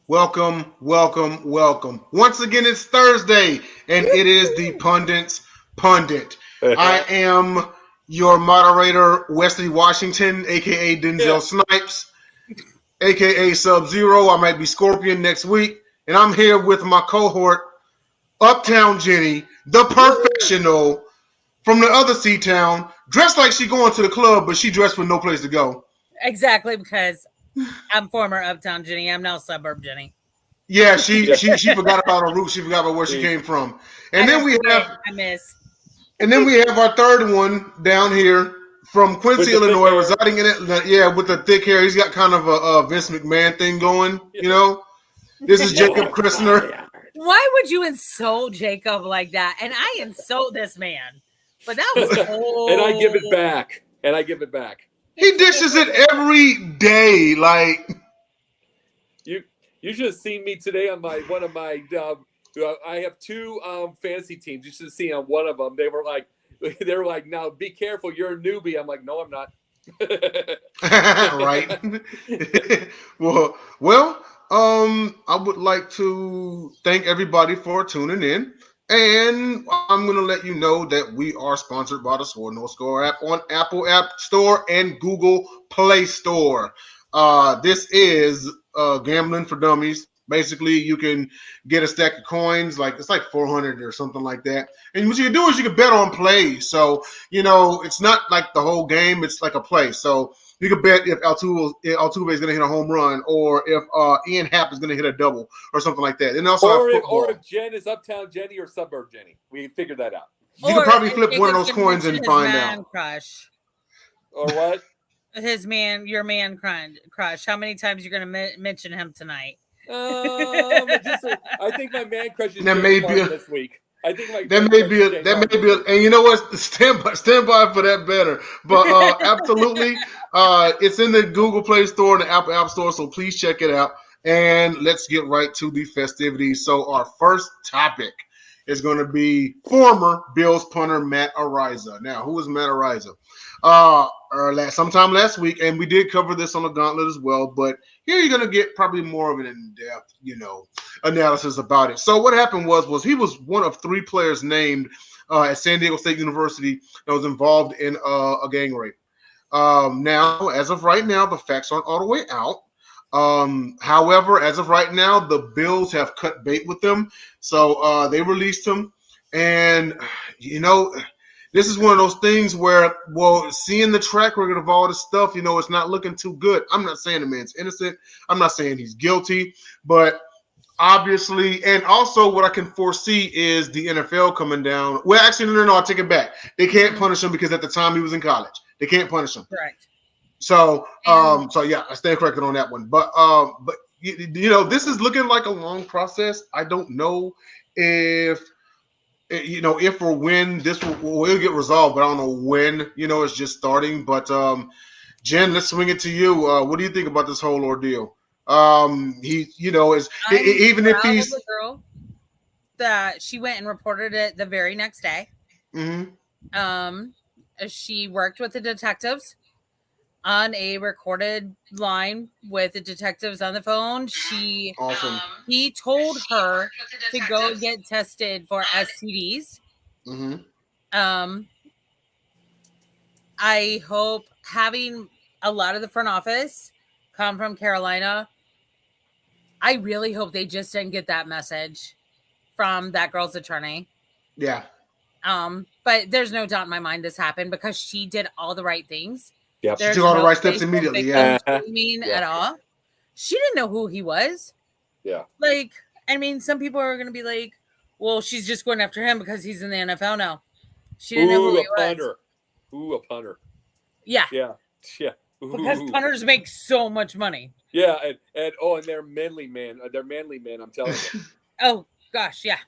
Welcome, welcome, welcome. Once again, it's Thursday, and it is the Pundits Pundit. I am your moderator, Wesley Washington, aka Yeah. Denzel Snipes, aka Sub Zero. I might be Scorpion next week, and I'm here with my cohort, Uptown Jenny, the professional from the other C town, dressed like she going to the club, but she dressed with no place to go. Exactly, because I'm former Uptown Jenny. I'm now suburb Jenny. Yeah, she forgot about her roots. She forgot about where she came from. I And then don't we forget. have I miss. And then we have our third one down here from With Quincy, the thick Illinois, hair. residing in it. Yeah, with the thick hair. He's got kind of a Vince McMahon thing going, you know? This is Jacob Christner. Why would you insult Jacob like that? And I insult this man. But that was cold. And I give it back. He dishes it every day. Like, You should have seen me today on one of my. I have two fantasy teams. You should have seen on one of them. They were like, now be careful. You're a newbie. I'm like, no, I'm not. right? well, I would like to thank everybody for tuning in. And I'm going to let you know that we are sponsored by the Score No Score app on Apple App Store and Google Play Store. This is gambling for dummies. Basically, you can get a stack of coins, like it's like 400 or something like that. And what you can do is you can bet on plays. So, it's not like the whole game, it's like a play. So you can bet if Altuve is going to hit a home run, or if Ian Happ is going to hit a double, or something like that. And also or if Jen is Uptown Jenny or Suburb Jenny. We figured that out. You can probably flip one of those coins and find out. Crush. Or what? Your man crush. How many times you're going to mention him tonight? I think my man crush is this week. I think that may be and you know what? Stand by for that better. But absolutely, it's in the Google Play Store and the Apple App Store, so please check it out. And let's get right to the festivities. So our first topic is going to be former Bills punter Matt Araiza. Now, who is Matt Araiza? Sometime last week, and we did cover this on the Gauntlet as well, but here you're going to get probably more of an in-depth, analysis about it. So what happened was he was one of three players named at San Diego State University that was involved in a gang rape. Now, as of right now, the facts aren't all the way out. However, as of right now, the Bills have cut bait with them. So they released him. And, this is one of those things where, seeing the track record of all this stuff, it's not looking too good. I'm not saying the man's innocent. I'm not saying he's guilty. But obviously, and also what I can foresee is the NFL coming down. Well, actually, no, I take it back. They can't punish him because at the time he was in college. They can't punish him. Correct. So yeah, I stand corrected on that one. But this is looking like a long process. I don't know if or when this will get resolved, but I don't know when. It's just starting. But Jen, let's swing it to you. What do you think about this whole ordeal? He, is even if he's the girl that she went and reported it the very next day. Mm-hmm. She worked with the detectives on a recorded line with the detectives on the phone. Awesome. He told her to go get tested for STDs. Mm-hmm. I hope having a lot of the front office come from Carolina, I really hope they just didn't get that message from that girl's attorney. Yeah. But there's no doubt in my mind this happened because she did all the right things. Yep. She took all the right steps immediately. Yeah. At all. She didn't know who he was. Yeah. Like, I mean, some people are going to be like, well, she's just going after him because he's in the NFL now. She didn't know who he was. A punter. Yeah. Yeah. Yeah. Because punters make so much money. Yeah, and they're manly men. They're manly men, I'm telling you. Oh, gosh, yeah.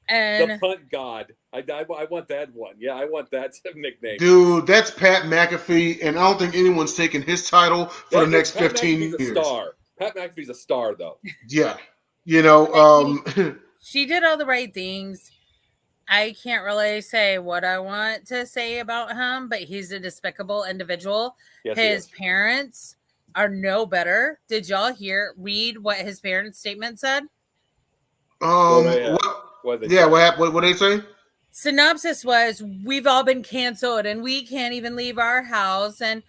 And the punt god. I want that one. Yeah, I want that nickname. Dude, that's Pat McAfee, and I don't think anyone's taking his title for the next 15 years. A star. Pat McAfee's a star, though. Yeah. She did all the right things. I can't really say what I want to say about him, but he's a despicable individual. Yes, his parents are no better. Did y'all read what his parents' statement said? What they Yeah, say? what happened? What they say? Synopsis was, we've all been canceled and we can't even leave our house. And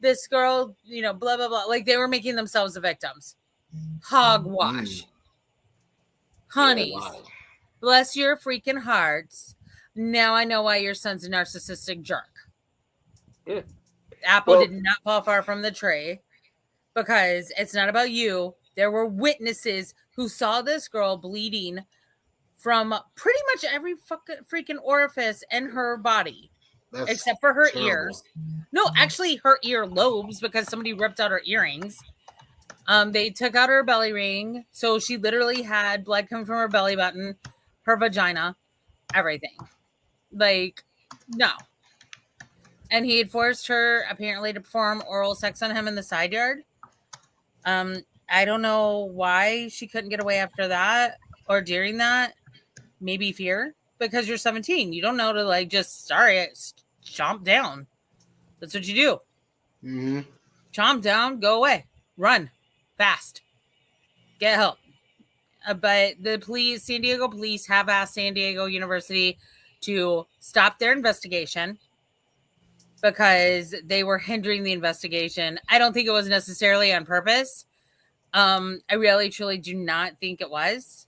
this girl, blah, blah, blah. Like, they were making themselves the victims. Hogwash. Honeys. Wow. Bless your freaking hearts. Now I know why your son's a narcissistic jerk. Yeah. Apple did not fall far from the tree, because it's not about you. There were witnesses who saw this girl bleeding from pretty much every freaking orifice in her body, except for her ears. No, actually her ear lobes, because somebody ripped out her earrings. They took out her belly ring, so she literally had blood coming from her belly button, her vagina, everything. Like, no. And he had forced her apparently to perform oral sex on him in the side yard. I don't know why she couldn't get away after that or during that. Maybe fear, because you're 17. You don't know to just chomp down. That's what you do. Mm-hmm. Chomp down, go away, run fast, get help. But the San Diego police have asked San Diego University to stop their investigation because they were hindering the investigation. I don't think it was necessarily on purpose. I really, truly do not think it was.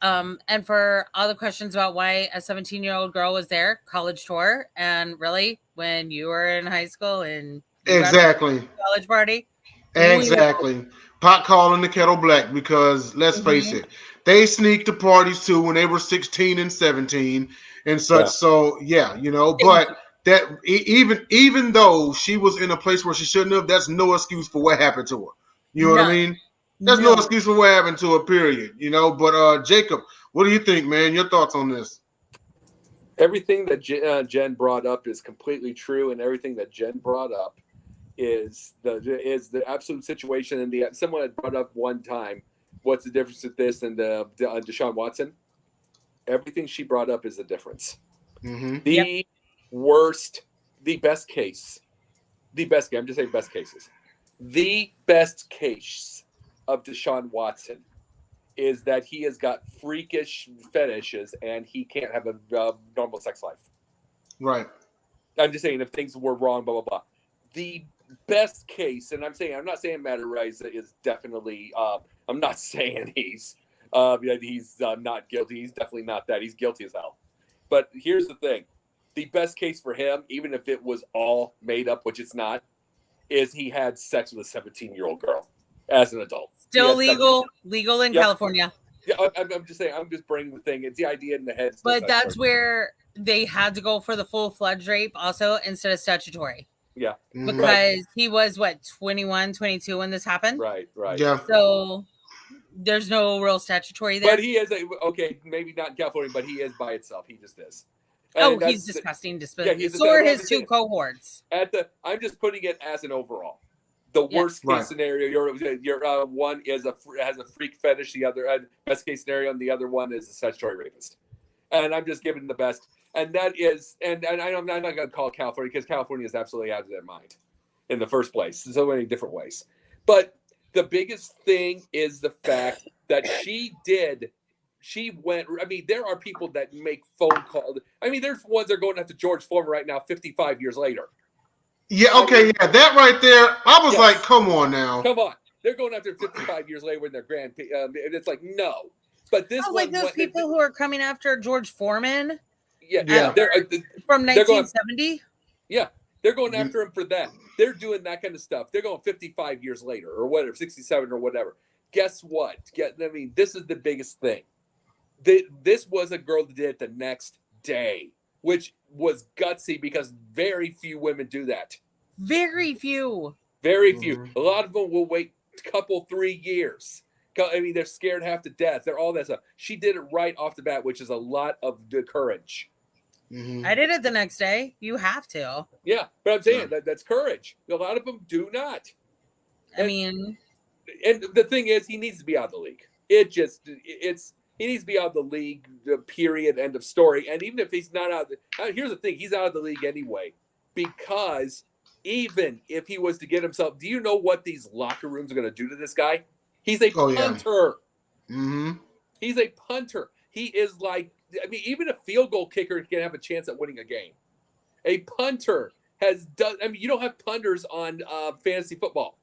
And for all the questions about why a 17-year-old girl was there, college tour, and really, when you were in high school and exactly college party, exactly, pot calling the kettle black, because let's face it, they sneaked to parties too when they were 16 and 17 and such. Yeah. So yeah, but that even though she was in a place where she shouldn't have, that's no excuse for what happened to her. You know what I mean? There's no excuse for what happened to her, period. But Jacob, what do you think, man? Your thoughts on this? Everything that Jenn brought up is completely true, and everything that Jenn brought up is the absolute situation. And someone had brought up one time, what's the difference with this and Deshaun Watson? Everything she brought up is the difference. Mm-hmm. The worst, the best case. I'm just saying best cases. The best case of Deshaun Watson is that he has got freakish fetishes and he can't have a normal sex life. Right. I'm just saying if things were wrong, blah, blah, blah. The best case, and I'm not saying Matt Rice is definitely, I'm not saying he's not guilty. He's definitely not that. He's guilty as hell. But here's the thing. The best case for him, even if it was all made up, which it's not, is he had sex with a 17-year-old girl as an adult. Still legal in California. Yeah, I'm just saying. I'm just bringing the thing. It's the idea in the head. But that's where they had to go for the full-fledged rape also instead of statutory. Yeah. Because he was, 21, 22 when this happened? Right. Yeah. So there's no real statutory there. But he is, maybe not in California, but he is by itself. He just is. And he's disgusting. So are his two cohorts. I'm just putting it as an overall. The worst case scenario, your one has a freak fetish. The other best case scenario, and the other one is a statutory rapist. And I'm just giving the best. And that is, and I'm not going to call California, because California is absolutely out of their mind in the first place in so many different ways. But the biggest thing is the fact that she went. I mean, there are people that make phone calls. I mean, there's ones that are going after George Foreman right now, 55 years later. Yeah, okay, that right there. I was like, come on now. Come on. They're going after 55 years later when they're it's like, no. But this like those people who are coming after George Foreman. Yeah. From 1970. They're going after him for that. They're doing that kind of stuff. They're going 55 years later or whatever, 67 or whatever. Guess what? This is the biggest thing. This was a girl that did it the next day, which was gutsy because very few women do that. Very few. A lot of them will wait a couple, 3 years. I mean, they're scared half to death. They're all that stuff. She did it right off the bat, which is a lot of courage. Mm-hmm. I did it the next day. You have to. Yeah, but I'm saying that's courage. A lot of them do not. And the thing is, he needs to be out of the league. He needs to be out of the league, period, end of story. And even if he's not out, here's the thing, he's out of the league anyway, because even if he was to get himself, do you know what these locker rooms are going to do to this guy? He's a Oh, yeah. punter. Mm-hmm. He's a punter. He is like, I mean, even a field goal kicker can have a chance at winning a game. A punter has done, I mean, you don't have punters on fantasy football.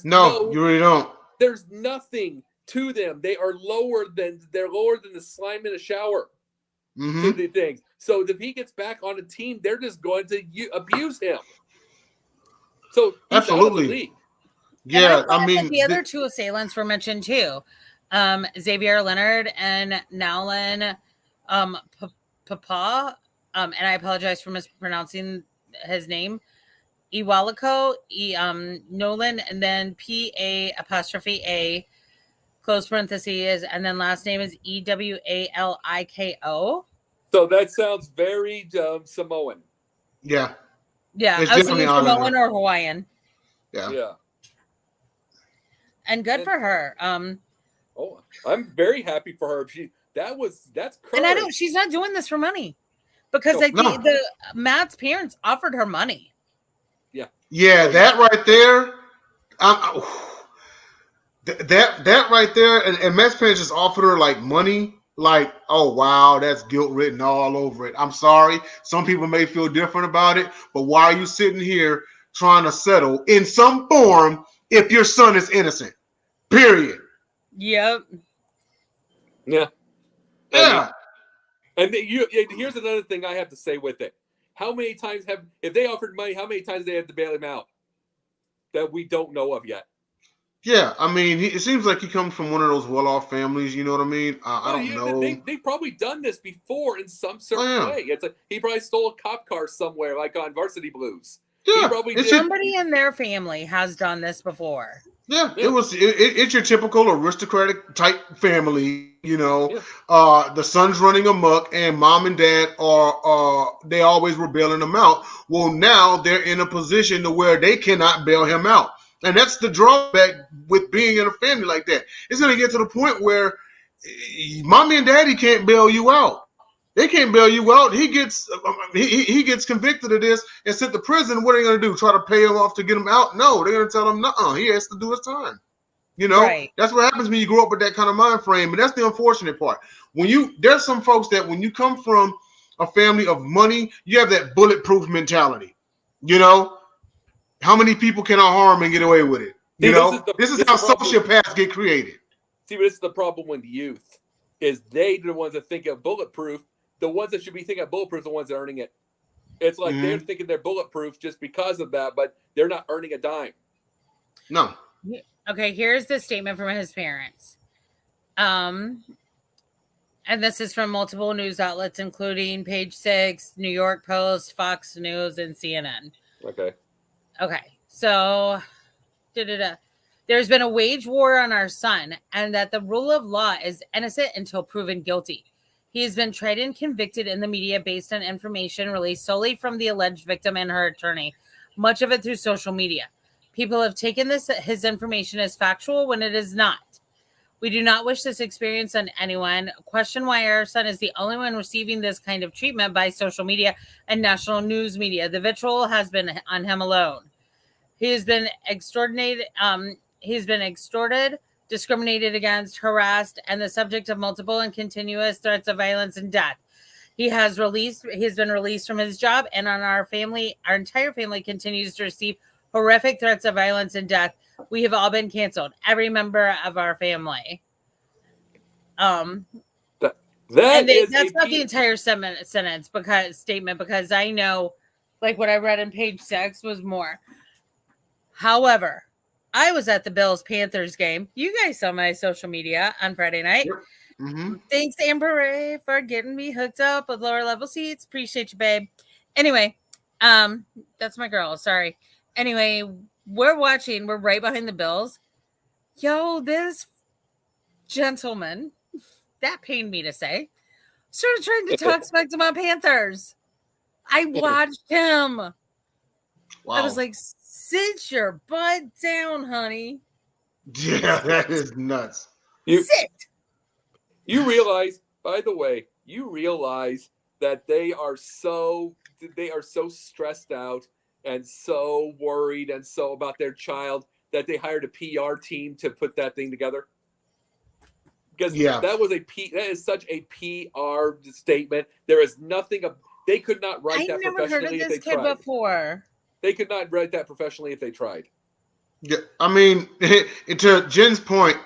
No, you really don't. There's nothing to them. They're lower than the slime in a shower to the things. So if he gets back on a team, they're just going to abuse him. So he's Absolutely. out of the league. Yeah, I mean, the other two assailants were mentioned too. Xavier Leonard and Nowlin Papa. And I apologize for mispronouncing his name. Iwaliko, Nolan, and then PA''A, close parentheses, and then last name is EWALIKO. So that sounds very Samoan. Yeah. Yeah, I was thinking Samoan or Hawaiian. Yeah. And good for her. Oh, I'm very happy for her. That's courage. And she's not doing this for money. Because I think the Matt's parents offered her money. Yeah, that right there. That right there, and Matt's parents just offered her like money. Like, oh wow, that's guilt written all over it. I'm sorry. Some people may feel different about it, but why are you sitting here trying to settle in some form if your son is innocent? Period. Yep. Yeah. Yeah. And here's another thing I have to say with it. How many times if they offered money, how many times they had to bail him out that we don't know of yet? Yeah, I mean, it seems like he comes from one of those well-off families. You know what I mean? I don't know. They've probably done this before in some certain way. It's like he probably stole a cop car somewhere, like on Varsity Blues. Yeah, he probably did. Somebody in their family has done this before. Yeah. It's your typical aristocratic type family. You know, the son's running amok, and mom and dad they always were bailing him out. Well, now they're in a position to where they cannot bail him out. And that's the drawback with being in a family like that. It's going to get to the point where mommy and daddy can't bail you out. They can't bail you out. He gets convicted of this and sent to prison. What are they going to do? Try to pay him off to get him out? No, they're going to tell him, no, he has to do his time. You know, That's what happens when you grow up with that kind of mind frame. And that's the unfortunate part. There's some folks that when you come from a family of money, you have that bulletproof mentality. You know, how many people can I harm and get away with it? This is how sociopaths get created. See, but this is the problem with youth, is they're the ones that think of bulletproof. The ones that should be thinking of bulletproof are the ones that are earning it. It's like they're thinking they're bulletproof just because of that, but they're not earning a dime. No. Okay, here's the statement from his parents. And this is from multiple news outlets, including Page 6, New York Post, Fox News, and CNN. Okay, so there's been a wage war on our son, and that the rule of law is innocent until proven guilty. He has been tried and convicted in the media based on information released solely from the alleged victim and her attorney, much of it through social media. People have taken his information as factual when it is not. We do not wish this experience on anyone. Question why our son is the only one receiving this kind of treatment by social media and national news media. The vitriol has been on him alone. He has been extorted, discriminated against, harassed, and the subject of multiple and continuous threats of violence and death. He has been released from his job, and our entire family continues to receive horrific threats of violence and death. We have all been canceled. Every member of our family. That's not the entire sentence because I know, like what I read in Page 6 was more. However, I was at the Bills-Panthers game. You guys saw my social media on Friday night. Yep. Mm-hmm. Thanks, Amber Ray, for getting me hooked up with lower level seats. Appreciate you, babe. Anyway, that's my girl. Sorry. Anyway, we're right behind the Bills. Yo, this gentleman, that pained me to say, started trying to talk smack to my Panthers. I watched him. Wow. I was like, sit your butt down, honey. Yeah, that is nuts. Sit. You realize, by the way, that they are so stressed out and so worried and so about their child that they hired a PR team to put that thing together? Because Yeah. that is such a PR statement. There is nothing. They could not write that professionally if they tried. Before. They could not write that professionally if they tried. Yeah, I mean, to Jen's point,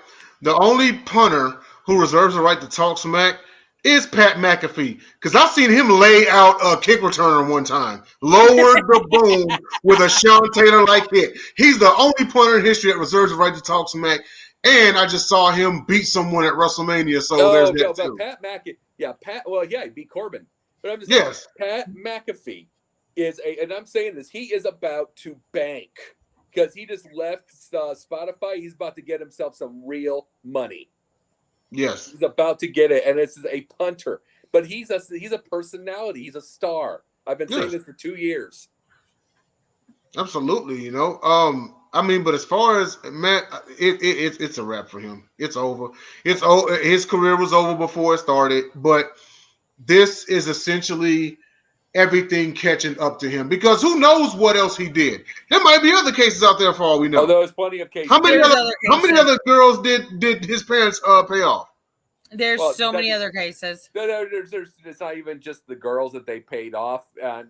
the only punter who reserves the right to talk smack is Pat McAfee. Because I've seen him lay out a kick returner one time, lowered the boom with a Sean Taylor-like hit. He's the only punter in history that reserves the right to talk smack. And I just saw him beat someone at WrestleMania, so there's that too. But Pat McAfee, he beat Corbin. But I'm just saying, Pat McAfee and I'm saying this, he is about to bank. Because he just left Spotify, he's about to get himself some real money. Yes, he's about to get it, and it's a punter. But he's a personality. He's a star. I've been saying this for 2 years. Absolutely, I mean, but as far as Matt, it's a wrap for him. It's over. It's over. His career was over before it started. But this is essentially everything catching up to him, because who knows what else he did? There might be other cases out there for all we know. Oh, there's plenty of cases. How many other girls did his parents pay off? There's so many other cases. It's not even just the girls that they paid off.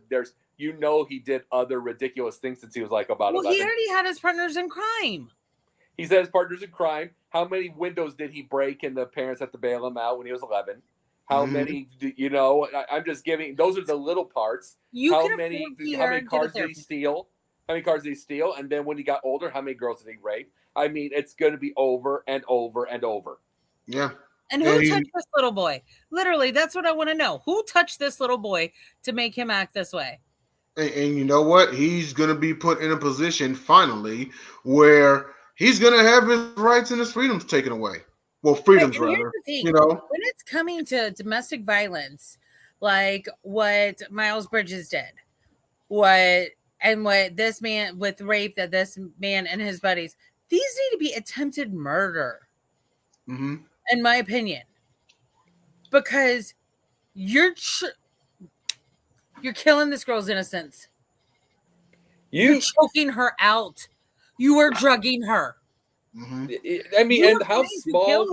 There's he did other ridiculous things since he was like about 11. He already had his partners in crime. He said his partners in crime. How many windows did he break and the parents had to bail him out when he was 11? How many, I'm just giving, those are the little parts. How many cars did he steal? How many cars did he steal? And then when he got older, how many girls did he rape? I mean, it's going to be over and over and over. Yeah. And who touched this little boy? Literally, that's what I want to know. Who touched this little boy to make him act this way? And you know what? He's going to be put in a position finally where he's going to have his rights and his freedoms taken away. Well, freedoms, rather. When it's coming to domestic violence, like what Miles Bridges did, what this man with rape, that this man and his buddies, these need to be attempted murder, in my opinion, because you're killing this girl's innocence. You're choking her out. You are drugging her. I mean, and how small?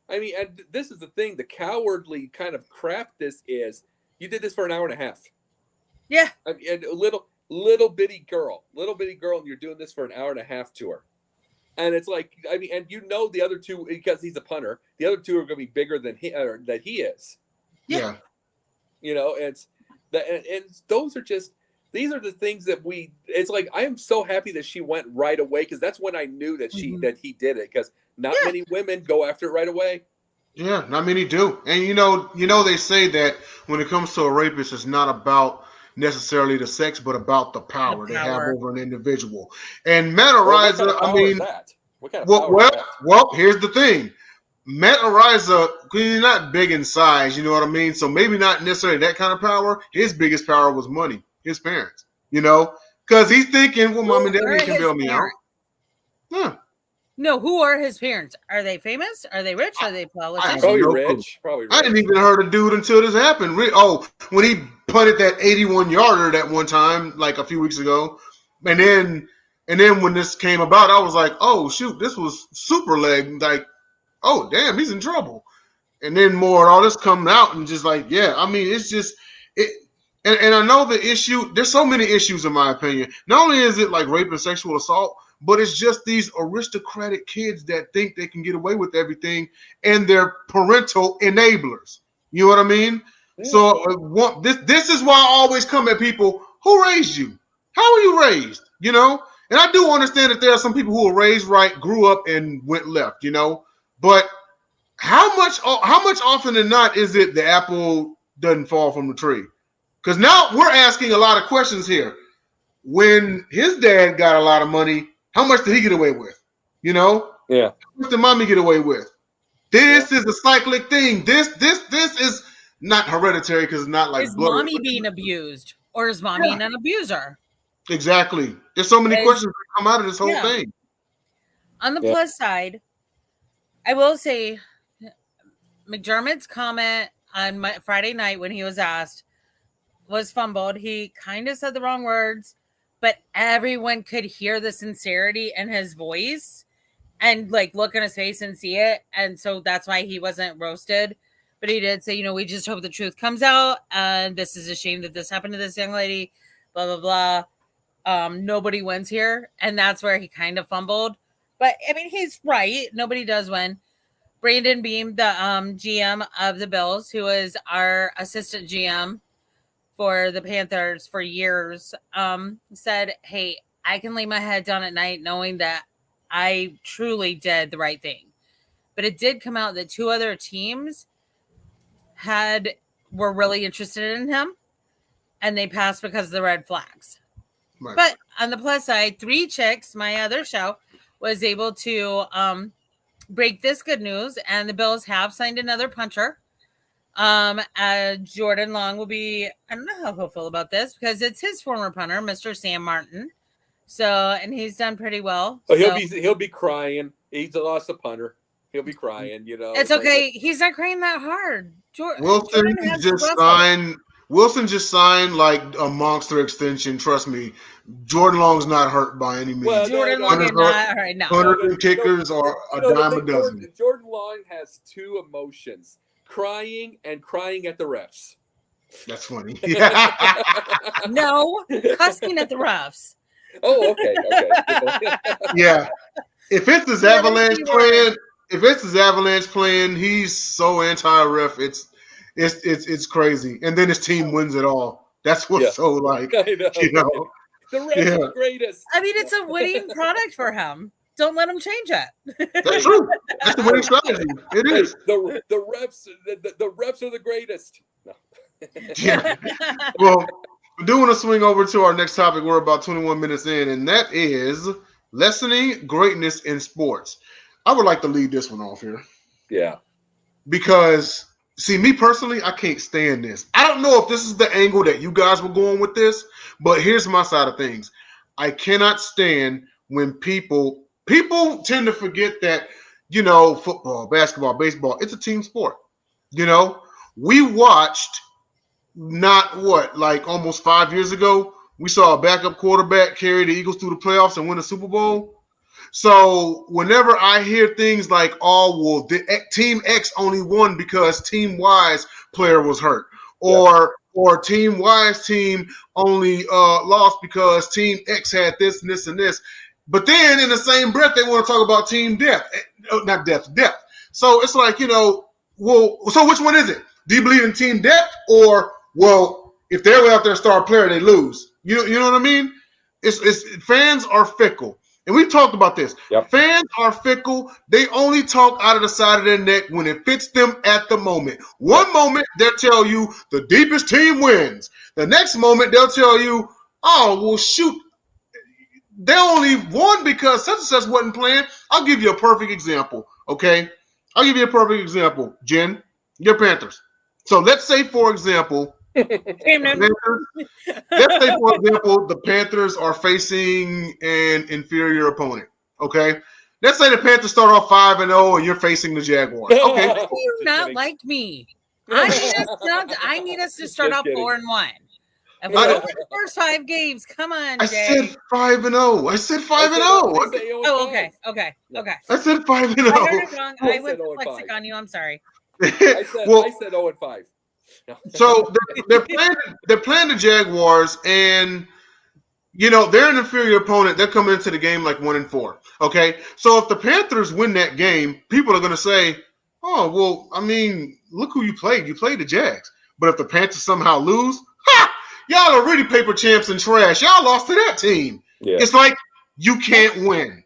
And this is the thing: the cowardly kind of crap. This is. You did this for an hour and a half. Yeah. And a little bitty girl, and you're doing this for an hour and a half to her. And it's like, and the other two, because he's a punter, the other two are going to be bigger than he is. Yeah. And those are just. These are the things that it's like, I am so happy that she went right away, because that's when I knew that that he did it, because not many women go after it right away. Yeah, not many do. And they say that when it comes to a rapist, it's not about necessarily the sex, but about the power they have over an individual. And Matt Ariza, what kind of power is that? Well, here's the thing. Matt Ariza, he's not big in size, you know what I mean? So maybe not necessarily that kind of power. His biggest power was money. His parents, because he's thinking, well, mom and dad can bail me out. Yeah. No, who are his parents? Are they famous? Are they rich? Are they politicians? Probably rich. I didn't even heard a dude until this happened. When he punted that 81-yarder that one time, like a few weeks ago, and then when this came about, I was like, oh shoot, this was super leg. Like, oh damn, he's in trouble. And then all this coming out, and just like, yeah, I mean, it's just it. And I know the issue, there's so many issues in my opinion. Not only is it like rape and sexual assault, but it's just these aristocratic kids that think they can get away with everything, and they're parental enablers. You know what I mean? Yeah. So this is why I always come at people, who raised you? How were you raised? And I do understand that there are some people who were raised right, grew up and went left, but how much often than not is it the apple doesn't fall from the tree? Because now we're asking a lot of questions here. When his dad got a lot of money, how much did he get away with? Yeah. How much did mommy get away with? This is a cyclic thing. This is not hereditary, because it's not like is mommy being abused, or is mommy an abuser? Exactly. There's so many questions that come out of this whole thing. On the plus side, I will say McDermott's comment on Friday night when he was asked was fumbled. He kind of said the wrong words, but everyone could hear the sincerity in his voice and like look in his face and see it. And so that's why he wasn't roasted. But he did say, you know, we just hope the truth comes out. And this is a shame that this happened to this young lady, blah, blah, blah. Nobody wins here. And that's where he kind of fumbled. But I mean, he's right. Nobody does win. Brandon Beam, the GM of the Bills, who was our assistant GM for the Panthers for years, said, hey, I can lay my head down at night knowing that I truly did the right thing. But it did come out that 2 other teams were really interested in him, and they passed because of the red flags. Right. But on the plus side, 3 Chicks, my other show, was able to break this good news, and the Bills have signed another puncher. Jordan Long will be, I don't know how he'll feel about this because it's his former punter, Mr. Sam Martin. So, and he's done pretty well. Oh, he'll be crying. He's lost a punter. He'll be crying, you know. It's okay. He's not crying that hard. Wilson just signed like a monster extension. Trust me, Jordan Long's not hurt by any means. Well, Jordan Long is not hurt. No. Hunters and kickers are a dime a dozen. Jordan Long has 2 emotions: crying and crying at the refs. That's funny. No, cussing at the refs. Oh, okay. Yeah. If it's his Avalanche playing, he's so anti-ref. It's crazy. And then his team wins it all. That's what's so like. I know. You know. The refs are the greatest. I mean, it's a winning product for him. Don't let him change it. That's true. That's the winning strategy. It is. The refs are the greatest. No. Yeah. Well, we do want to swing over to our next topic. We're about 21 minutes in, and that is lessening greatness in sports. I would like to lead this one off here. Yeah. Because, see, me personally, I can't stand this. I don't know if this is the angle that you guys were going with this, but here's my side of things. I cannot stand when people tend to forget that, you know, football, basketball, baseball, it's a team sport. You know, we watched almost 5 years ago, we saw a backup quarterback carry the Eagles through the playoffs and win a Super Bowl. So whenever I hear things like, oh, well, the Team X only won because Team Y's player was hurt, or Team Y's team only lost because Team X had this and this and this. But then in the same breath, they want to talk about team depth. Depth. So it's like, you know, well, so which one is it? Do you believe in team depth, or, well, if they're without their star player, they lose? You know what I mean? It's fans are fickle. And we've talked about this. Yep. Fans are fickle. They only talk out of the side of their neck when it fits them at the moment. One moment, they'll tell you the deepest team wins. The next moment, they'll tell you, oh, well, shoot, they only won because such and such wasn't playing. I'll give you a perfect example, okay? I'll give you a perfect example. Jen, your Panthers. So let's say, for example, the Panthers are facing an inferior opponent. Okay, let's say the Panthers start off 5-0 and you're facing the Jaguars. Okay, you not like me. I need us to start off 4-1. If we win the first 5 games, come on, Jay. I said 5-0. I said 5-0. Oh, okay. I said 5-0. I heard it wrong. I went dyslexic on you. I'm sorry. I said 0-5. So they're playing the Jaguars, and you know they're an inferior opponent. They're coming into the game like 1-4. Okay, so if the Panthers win that game, people are going to say, "Oh, well, I mean, look who you played. You played the Jags." But if the Panthers somehow lose, y'all are really paper champs and trash. Y'all lost to that team. Yeah. It's like you can't win.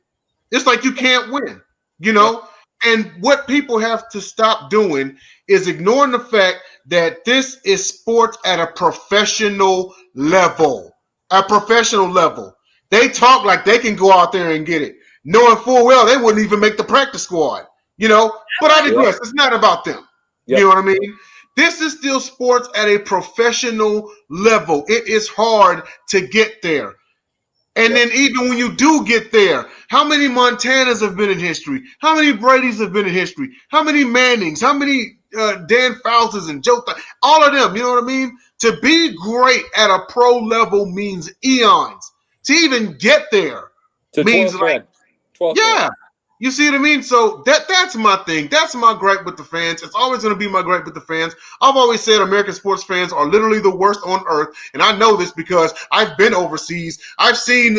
You know. And what people have to stop doing is ignoring the fact that this is sports at a professional level. They talk like they can go out there and get it, knowing full well they wouldn't even make the practice squad, you know? But I digress. It's not about them. Yep. You know what I mean? This is still sports at a professional level. It is hard to get there. And then even when you do get there, how many Montanas have been in history? How many Bradys have been in history? How many Mannings? How many Dan Fouses and Joe? All of them, you know what I mean? To be great at a pro level means eons. to even get there To means 12th like, man. 12th yeah. man. You see what I mean? So that's my thing. That's my gripe with the fans. It's always going to be my gripe with the fans. I've always said American sports fans are literally the worst on earth, and I know this because I've been overseas. I've seen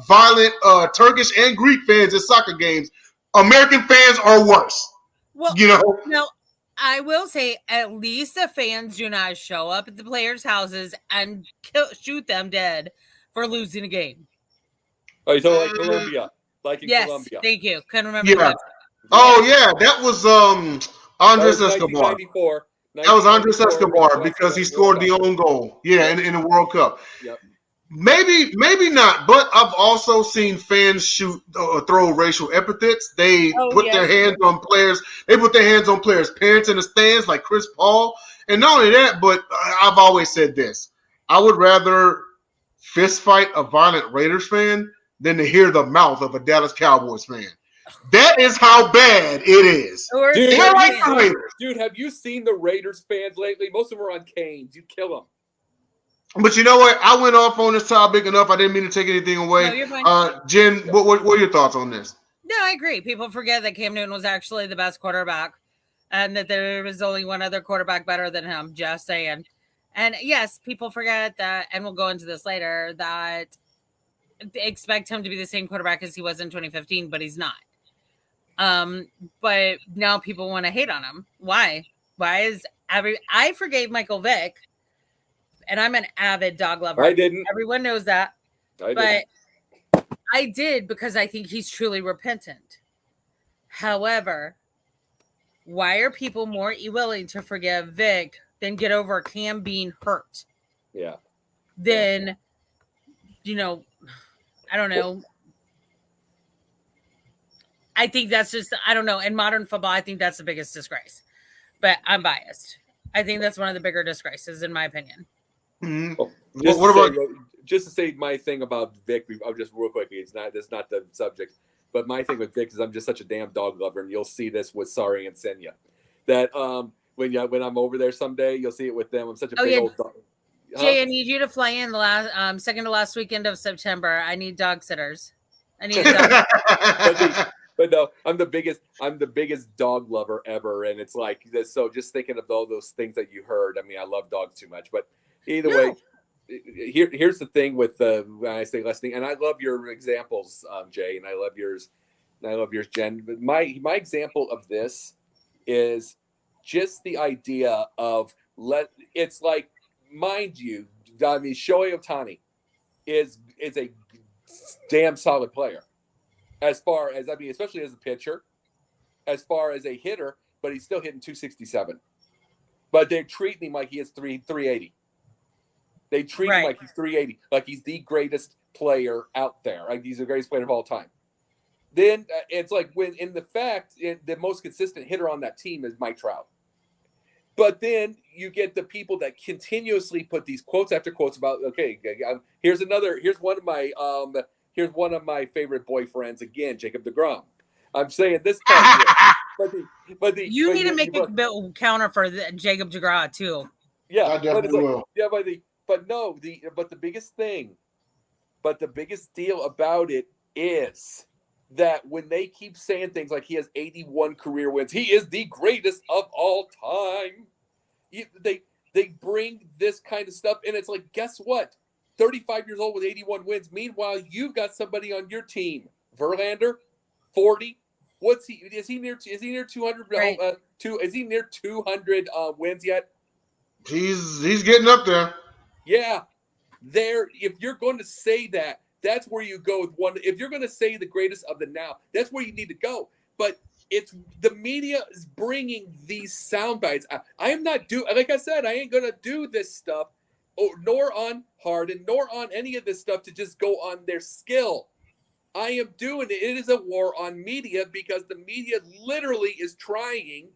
violent Turkish and Greek fans at soccer games. American fans are worse. Well, you know. no, I will say at least the fans do not show up at the players' houses and shoot them dead for losing a game. Oh, you talking like Colombia? Like in Yes, Colombia. thank you. Couldn't remember the Yeah. country. Oh yeah, that was Andres Escobar. 1994. That was Andres 1994 Escobar West because he World scored Cup. the own goal. Yeah, Yep. in the World Cup. Yep. Maybe not, but I've also seen fans shoot throw racial epithets. They put their hands on players. They put their hands on players' parents in the stands, like Chris Paul. And not only that, but I've always said this: I would rather fist fight a violent Raiders fan than to hear the mouth of a Dallas Cowboys fan. That is how bad it is. Dude, have you seen the Raiders fans lately? Most of them are on canes. You kill them. But you know what? I went off on this topic enough. I didn't mean to take anything away. No, you're fine. Jen, what are your thoughts on this? No, I agree. People forget that Cam Newton was actually the best quarterback and that there was only one other quarterback better than him. Just saying. And yes, people forget that, and we'll go into this later, that they expect him to be the same quarterback as he was in 2015, but he's not. But now people want to hate on him. Why? I forgave Michael Vick, and I'm an avid dog lover. I didn't. Everyone knows that. But I did because I think he's truly repentant. However, why are people more willing to forgive Vic than get over Cam being hurt? Yeah. Then, I don't know. I think that's just, I don't know. In modern football, I think that's the biggest disgrace. But I'm biased. I think that's one of the bigger disgraces, in my opinion. Mm-hmm. Well, just to say my thing about Vic, I'll just real quickly, that's not the subject, but my thing with Vic is I'm just such a damn dog lover, and you'll see this with Sari and Senya. That when I'm over there someday, you'll see it with them. I'm such a big old dog. Jay, I need you to fly in the last second to last weekend of September. I need dog sitters. I need a dog. But no, I'm the biggest dog lover ever, and it's like, so just thinking of all those things that you heard. I mean, I love dogs too much, but either way, here's the thing with when I say listening, and I love your examples, Jay, and I love yours, Jen. But my example of this is just the idea of it's like, mind you, I mean, Shohei Ohtani is a damn solid player. As far as, I mean, especially as a pitcher, as far as a hitter, but he's still hitting 267. But they're treating him like he is 380. They treat him like he's 380, like he's the greatest player out there. Like he's the greatest player of all time. Then it's like the most consistent hitter on that team is Mike Trout. But then you get the people that continuously put these quotes after quotes about, okay, here's one of my favorite boyfriends again, Jacob deGrom. I'm saying this part here, you need to make a counter for Jacob deGrom too. Yeah, I definitely will. Yeah, but the biggest deal about it is that when they keep saying things like he has 81 career wins, he is the greatest of all time. They bring this kind of stuff, and it's like, guess what? 35 years old with 81 wins. Meanwhile, you've got somebody on your team, Verlander, 40. What's he? Is he near 200? Right. Is he near 200 wins yet? He's getting up there. Yeah, if you're going to say that, that's where you go with one. If you're going to say the greatest of the now, that's where you need to go. But it's the media is bringing these sound bites. I am not like I said, I ain't going to do this stuff. Nor on Harden, nor on any of this stuff to just go on their skill. I am doing it. It is a war on media because the media literally is trying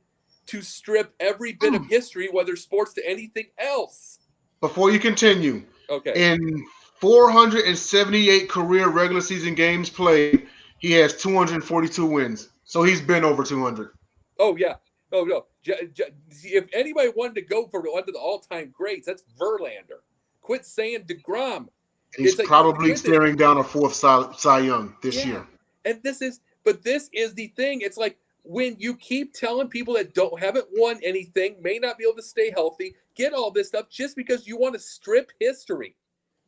to strip every bit of history, whether sports to anything else. Before you continue, okay. In 478 career regular season games played, he has 242 wins. So he's been over 200. Oh, yeah. Oh, no. If anybody wanted to go for one of the all-time greats, that's Verlander. Quit saying deGrom. He's It's like probably staring down a fourth Cy Young this year. And this is the thing. It's like when you keep telling people that haven't won anything, may not be able to stay healthy, get all this stuff just because you want to strip history.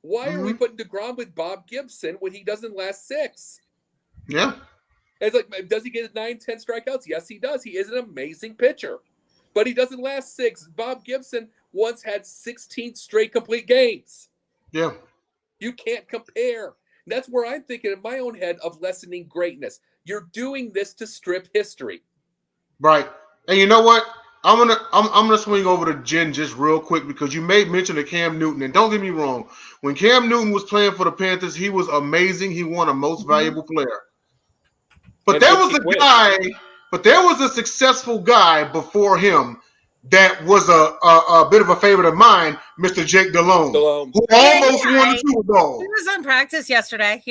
Why are we putting DeGrom with Bob Gibson when he doesn't last 6? Yeah. It's like, does he get 9, 10 strikeouts? Yes, he does. He is an amazing pitcher, but he doesn't last 6. Bob Gibson once had 16 straight complete games. Yeah. You can't compare. That's where I'm thinking in my own head of lessening greatness. You're doing this to strip history. Right. And you know what? I'm gonna swing over to Jen just real quick because you made mention of Cam Newton. And don't get me wrong, when Cam Newton was playing for the Panthers, he was amazing. He won a most valuable player. But there was a successful guy before him that was a bit of a favorite of mine, Mr. Jake Delhomme, who almost won the Super Bowl. He was on practice yesterday.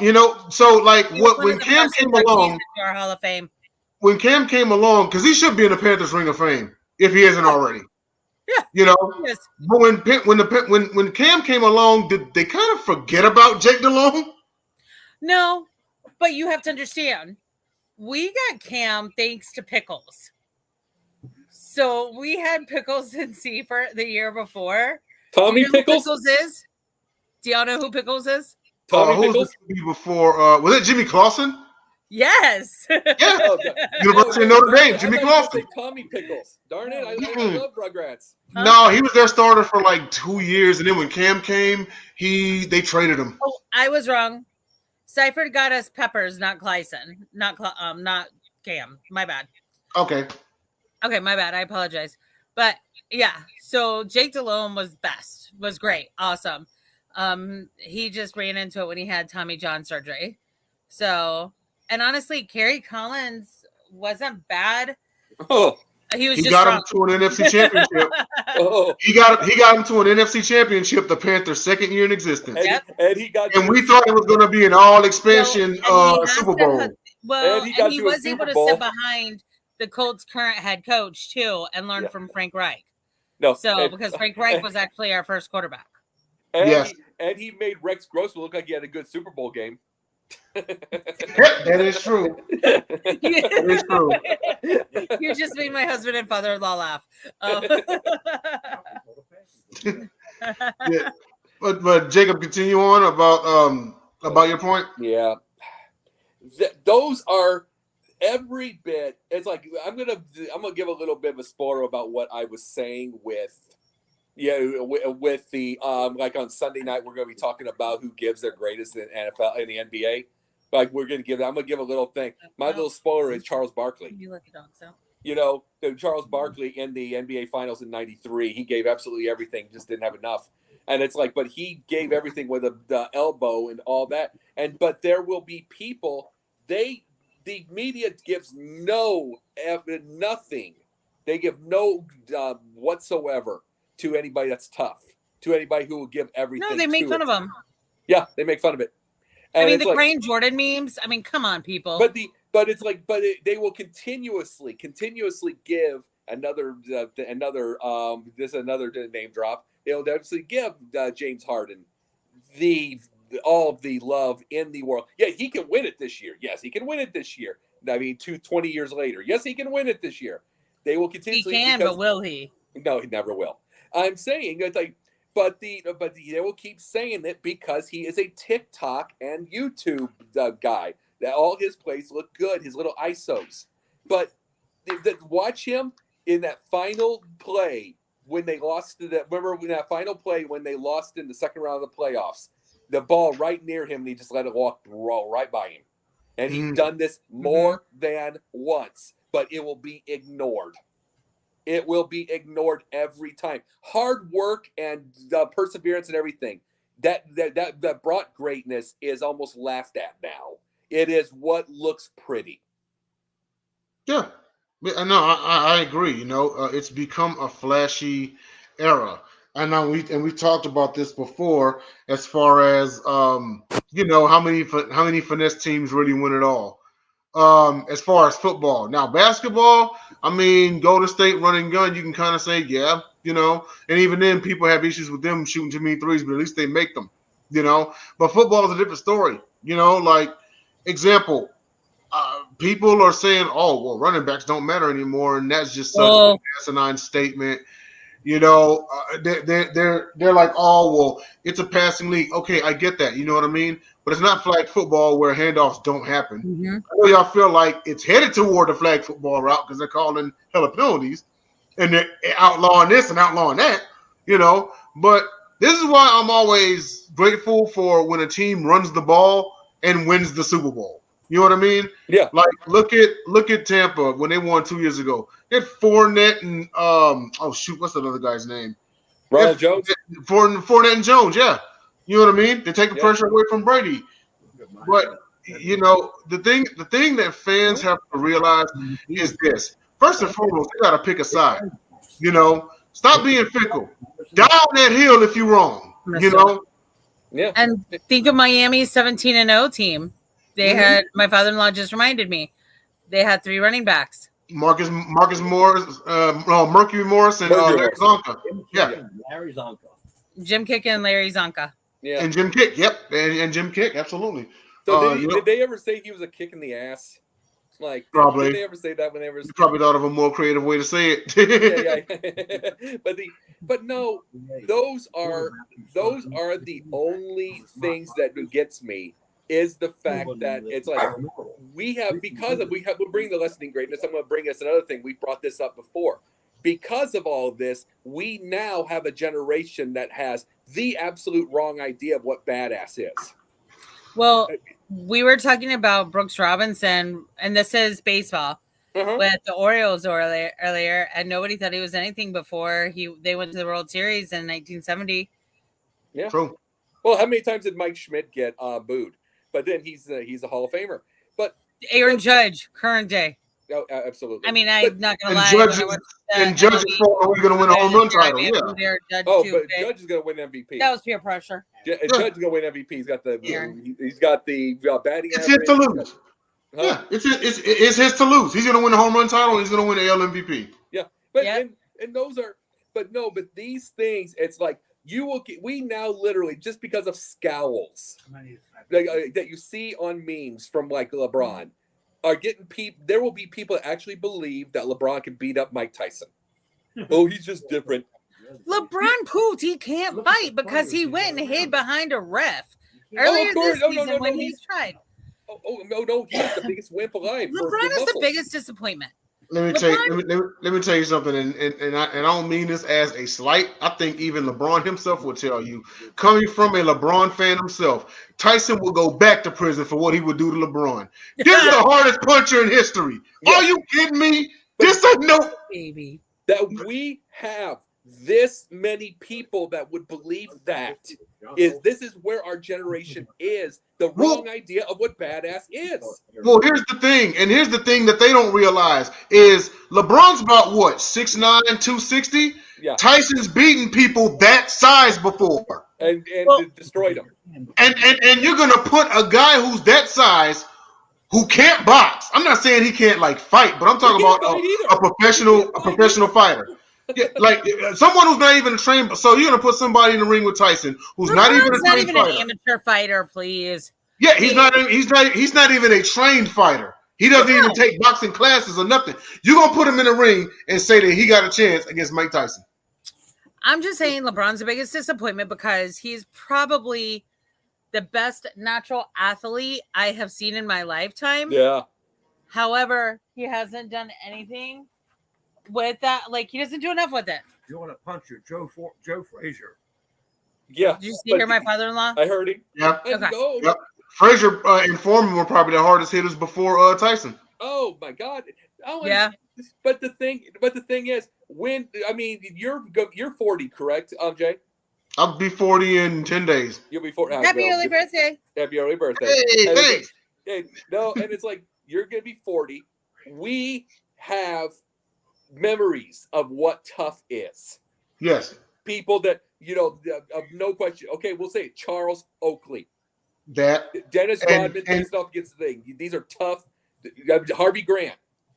You know, so like when Cam came along, our Hall of Fame. When Cam came along, because he should be in the Panthers Ring of Fame if he isn't already. Yeah, you know. Yes. But when Cam came along, did they kind of forget about Jake Delhomme? No, but you have to understand, we got Cam thanks to Pickles. So we had Pickles in Seifert the year before. Tommy Pickles? Who Pickles is? Do y'all know who Pickles is? Tommy Pickles? Before, was it Jimmy Clausen? Yes. Yeah. University of Notre Dame, Jimmy Clausen. Tommy Pickles. Darn it, I love Rugrats. No, he was their starter for like 2 years, and then when Cam came, they traded him. Oh, I was wrong. Seifert got us Peppers, not Clyson, not Cam. My bad. Okay, my bad. I apologize. But yeah, so Jake Delhomme was great, awesome. He just ran into it when he had Tommy John surgery. So, and honestly, Kerry Collins wasn't bad. Oh, he got him to an NFC championship. He got him to an NFC championship, the Panthers' second year in existence. And we thought it was going to be an all expansion Super Bowl. And he was able to sit behind the Colts' current head coach too and learn from Frank Reich. Because Frank Reich was actually our first quarterback. And he made Rex Grossman look like he had a good Super Bowl game. That is true. That is true. You just made my husband and father-in-law laugh. Yeah. But Jacob, continue on about your point. Yeah, those are every bit. It's like I'm gonna give a little bit of a spoiler about what I was saying with the like on Sunday night we're going to be talking about who gives their greatest in NFL in the NBA. Like I'm going to give a little thing. My little spoiler is Charles Barkley. You let the dogs out. You know, Charles Barkley in the NBA Finals in '93, he gave absolutely everything, just didn't have enough. And it's like, but he gave everything with the elbow and all that. But there will be people. The media gives nothing. They give no whatsoever to anybody that's tough, to anybody who will give everything. No, they make fun of them. Yeah, they make fun of it. And the Crane Jordan memes. I mean, come on, people. They will continuously give another this is another name drop. They'll definitely give James Harden all of the love in the world. Yeah, he can win it this year. Yes, he can win it this year. I mean, 20 years later. Yes, he can win it this year. They will continuously. He can, but will he? No, he never will. I'm saying it's like, but they will keep saying it because he is a TikTok and YouTube guy. That all his plays look good, his little ISOs. But watch him in that final play when they lost to that. Remember in that final play when they lost in the second round of the playoffs, the ball right near him, and he just let it roll right by him. And he's done this more than once, but it will be ignored. It will be ignored every time. Hard work and perseverance and everything that brought greatness is almost laughed at now. It is what looks pretty. Yeah, no, I agree. You know, it's become a flashy era. I know we talked about this before, as far as you know, how many finesse teams really win it all. As far as football, now basketball, I mean, Golden State running gun, you can kind of say, yeah, you know. And even then, people have issues with them shooting too many threes, but at least they make them, you know. But football is a different story, you know. Like, example, people are saying, "Oh, well, running backs don't matter anymore," and that's just such an asinine statement. You know, they're like, "Oh, well, it's a passing league." Okay, I get that. You know what I mean? But it's not flag football where handoffs don't happen. Mm-hmm. I know y'all feel like it's headed toward the flag football route because they're calling hella penalties and they're outlawing this and outlawing that. You know, but this is why I'm always grateful for when a team runs the ball and wins the Super Bowl. You know what I mean? Yeah. Like look at Tampa when they won 2 years ago. They had Fournette and what's that other guy's name? Ronald Jones. Fournette and Jones, yeah. You know what I mean? They take the pressure away from Brady. But you know, the thing that fans have to realize is this. First and foremost, they gotta pick a side. You know, stop being fickle. Down that hill if you're wrong. You know? Yeah. And think of Miami's 17-0 team. They had, my father-in-law just reminded me, they had 3 running backs. Marcus Morris, Mercury Morris, and Larry Zonka. Yeah. Larry Zonka. Jim Kick and Larry Zonka. Yeah. And Jim Kick, yep. And Jim Kick, absolutely. So did they ever say he was a kick in the ass? Like, probably. Did they ever say that when they were? You probably thought of a more creative way to say it. Yeah. But no, those are the only things that gets me is the fact that it's like we're bringing the lessening greatness. I'm going to bring us another thing. We brought this up before. Because of all of this, we now have a generation that has the absolute wrong idea of what badass is. Well, we were talking about Brooks Robinson, and this is baseball, with the Orioles earlier, and nobody thought he was anything before they went to the World Series in 1970. Yeah. True. Well, how many times did Mike Schmidt get booed? But then he's a Hall of Famer. But Aaron Judge, current day. Oh, absolutely. I mean, I'm not going to lie. Judge is going to win a home run title. Yeah. But Judge is going to win MVP. That was peer pressure. Judge is going to win MVP. He's got the batting. It's his to lose. Huh? Yeah, it's his to lose. He's going to win the home run title. And he's going to win the AL MVP. Yeah, but and those are, but these things, it's like we now literally just because of scowls that you see on memes from like LeBron. Are getting people. There will be people that actually believe that LeBron can beat up Mike Tyson. Oh, he's just different. LeBron proved he can't fight because he went and hid behind a ref earlier this season when he tried. No, he's the biggest wimp alive. LeBron is the biggest disappointment. Let me tell you something, and I don't mean this as a slight. I think even LeBron himself will tell you, coming from a LeBron fan himself, Tyson will go back to prison for what he would do to LeBron. This is the hardest puncher in history. Are you kidding me? This is no baby. That we have this many people that would believe that this is where our generation is. The wrong idea of what badass is. Well, here's the thing, and here's the thing that they don't realize is LeBron's about what, 6'9", 260? Yeah. Tyson's beaten people that size before. And destroyed them. And you're gonna put a guy who's that size who can't box. I'm not saying he can't like fight, but I'm talking about a professional fighter. Yeah, like someone who's not even a trained. So you're gonna put somebody in the ring with Tyson who's not even a trained fighter. An amateur fighter, please. Yeah, he's not even a trained fighter. He doesn't even take boxing classes or nothing. You're gonna put him in the ring and say that he got a chance against Mike Tyson. I'm just saying LeBron's the biggest disappointment because he's probably the best natural athlete I have seen in my lifetime. Yeah. However, he hasn't done anything with that. Like, he doesn't do enough with it. You want to punch your Joe Frazier. Yeah. Did you hear my father-in-law? I heard him. Yeah. Okay. Yep. Frazier and Foreman were probably the hardest hitters before Tyson. Oh my God. Oh yeah. But the thing is, you're 40, correct, Jay? I'll be 40 in 10 days. You'll be 40. Happy early birthday. Happy early birthday. Hey, thanks. And it's like you're gonna be 40. We have memories of what tough is. Yes. People that of no question. Okay, we'll say it. Charles Oakley. That Dennis Rodman faced off against the thing. These are tough. Harvey Grant.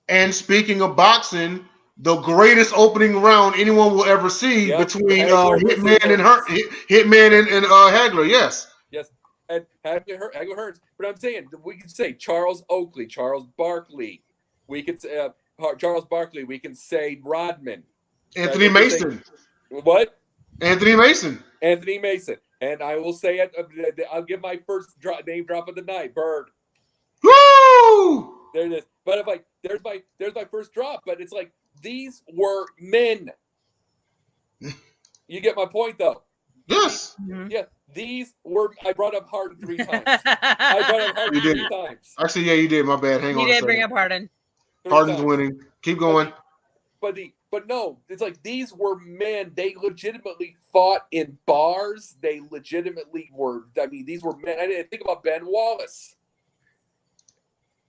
And speaking of boxing, the greatest opening round anyone will ever see between Hitman and Hagler. Yes. Yes. And Hagler hurts. But I'm saying we could say Charles Oakley, Charles Barkley. We could say Charles Barkley. We can say Rodman. Anthony Mason. What? Anthony Mason. Anthony Mason. And I will say it. I'll give my first name drop of the night. Bird. Woo! There it is. But there's my first drop. But it's like these were men. You get my point, though. Yes. Yeah. These were. I brought up Harden 3 times. I brought up Harden 3 times. Actually, yeah, you did. My bad. Hang on. You did bring up Harden. Harden's winning. Keep going. But no, it's like these were men. They legitimately fought in bars. They legitimately were. I mean, these were men. I didn't think about Ben Wallace.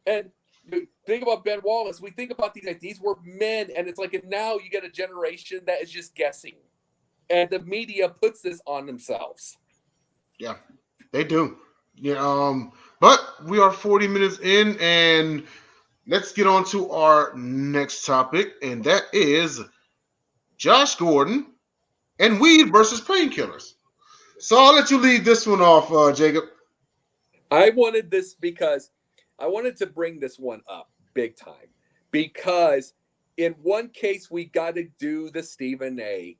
And think about Ben Wallace. We think about these. Like, these were men, and it's like, and now you get a generation that is just guessing, and the media puts this on themselves. Yeah, they do. Yeah. But we are 40 minutes in, and let's get on to our next topic, and that is Josh Gordon and weed versus painkillers. So I'll let you lead this one off, Jacob. I wanted this because I wanted to bring this one up big time, because in one case we got to do the Stephen A.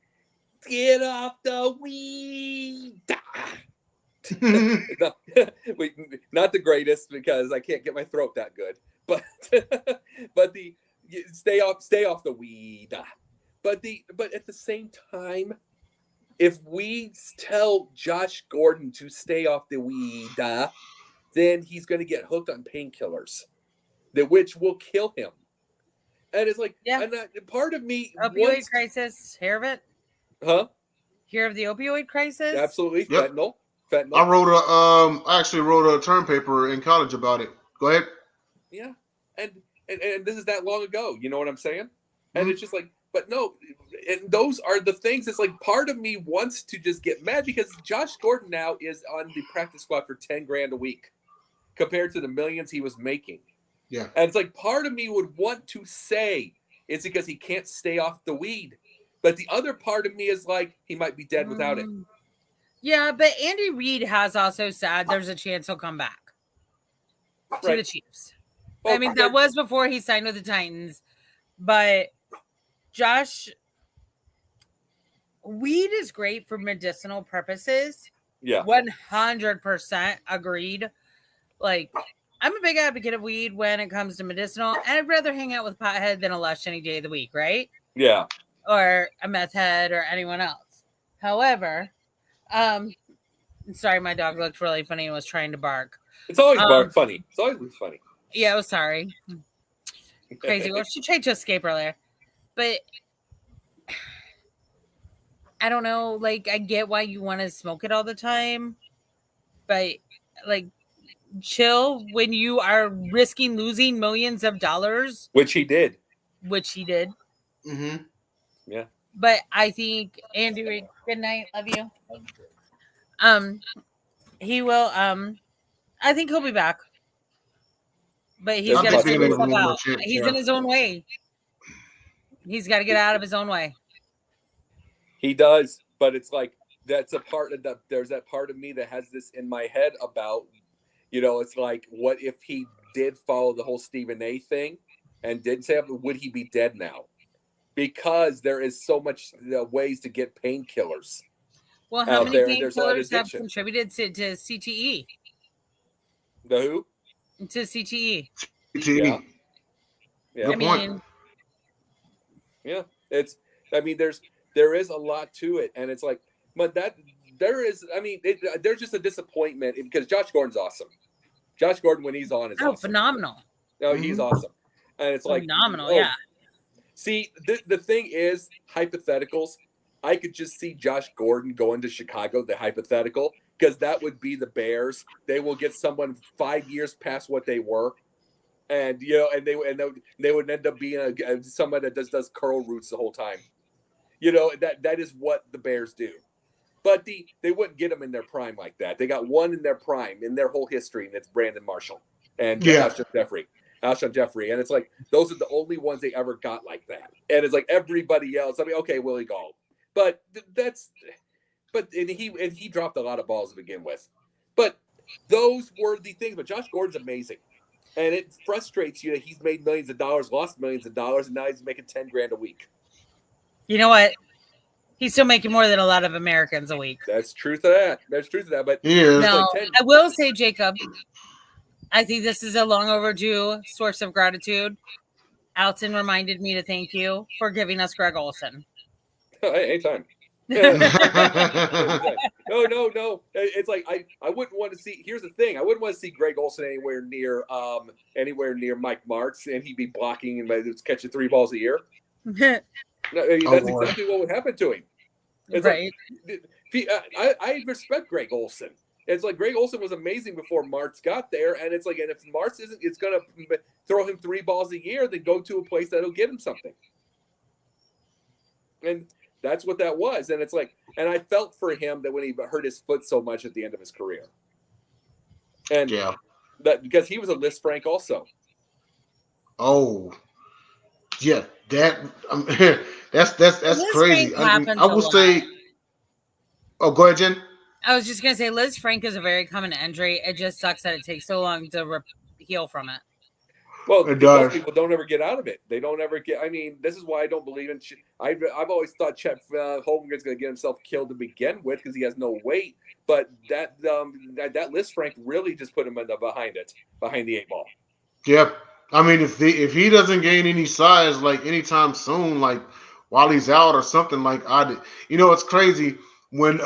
Get off the weed. Not the greatest, because I can't get my throat that good. But the stay off the weed. But at the same time, if we tell Josh Gordon to stay off the weed, then he's going to get hooked on painkillers, which will kill him. And it's like, yeah. And part of me opioid crisis. Hear of it? Huh? Hear of the opioid crisis? Absolutely. Yep. Fentanyl. I actually wrote a term paper in college about it. Go ahead. Yeah. And this is that long ago. You know what I'm saying? And it's just like, but no, and those are the things. It's like part of me wants to just get mad because Josh Gordon now is on the practice squad for $10,000 a week compared to the millions he was making. Yeah. And it's like part of me would want to say it's because he can't stay off the weed. But the other part of me is like, he might be dead without it. Yeah, but Andy Reid has also said there's a chance he'll come back to the Chiefs. Well, I mean, that was before he signed with the Titans. But Josh, weed is great for medicinal purposes. Yeah. 100% agreed. Like, I'm a big advocate of weed when it comes to medicinal. And I'd rather hang out with a pothead than a lush any day of the week, right? Yeah. Or a meth head or anyone else. However, sorry, my dog looked really funny and was trying to bark. It's always funny. It's always funny. Yeah, oh, sorry. Crazy. Well, she tried to escape earlier. But I don't know. Like, I get why you want to smoke it all the time. But, like, chill when you are risking losing millions of dollars. Which he did. Mm-hmm. Yeah. But I think, Andrew, good night. Love you. He will, I think he'll be back. But he's got to figure himself out. He's in his own way. He's got to get out of his own way. He does, but it's like that's a part of that. There's that part of me that has this in my head about, it's like, what if he did follow the whole Stephen A. thing and didn't say, would he be dead now? Because there is so much ways to get painkillers. Well, how many painkillers have contributed to CTE? The who? To CTE. CTE. Yeah. I mean, yeah, there is a lot to it, and it's like, but there's just a disappointment because Josh Gordon's awesome. Josh Gordon, when he's on, is awesome. Phenomenal. No, he's awesome, and it's like phenomenal. Yeah. See, the thing is, hypotheticals. I could just see Josh Gordon going to Chicago, the hypothetical, because that would be the Bears. They will get someone 5 years past what they were, and they would end up being someone that does curl roots the whole time. That is what the Bears do. But they wouldn't get them in their prime like that. They got one in their prime in their whole history, and it's Brandon Marshall and Justin Jeffrey. Alshon Jeffrey, and it's like those are the only ones they ever got like that. And it's like everybody else. I mean, okay, Willie Gall, but he dropped a lot of balls to begin with. But those were the things. But Josh Gordon's amazing, and it frustrates you that he's made millions of dollars, lost millions of dollars, and now he's making $10,000 a week. You know what? He's still making more than a lot of Americans a week. That's truth of that. There's truth of that. But no, I will say, Jacob, I think this is a long overdue source of gratitude. Alton reminded me to thank you for giving us Greg Olsen. Anytime. No. It's like I wouldn't want to see. Here's the thing: I wouldn't want to see Greg Olsen anywhere near Mike Marks, and he'd be blocking and catching 3 balls a year. That's exactly what would happen to him. It's right. I respect Greg Olsen. It's like Greg Olsen was amazing before Martz got there, and it's like, and if Martz isn't, it's gonna throw him 3 balls a year, then go to a place that'll get him something. And that's what that was. And it's like, and I felt for him that when he hurt his foot so much at the end of his career, and that because he was a Liz Frank also. Oh, yeah, that's crazy. I will say. Oh, go ahead, Jen. I was just going to say Liz Frank is a very common injury. It just sucks that it takes so long to heal from it. Well, most people don't ever get out of it. They don't ever get. I mean, this is why I don't believe in. I've always thought Chet Holmgren's going to get himself killed to begin with because he has no weight. But that Liz Frank really just put him behind the 8 ball. Yep. I mean, if he doesn't gain any size like anytime soon, like while he's out or something like it's crazy. When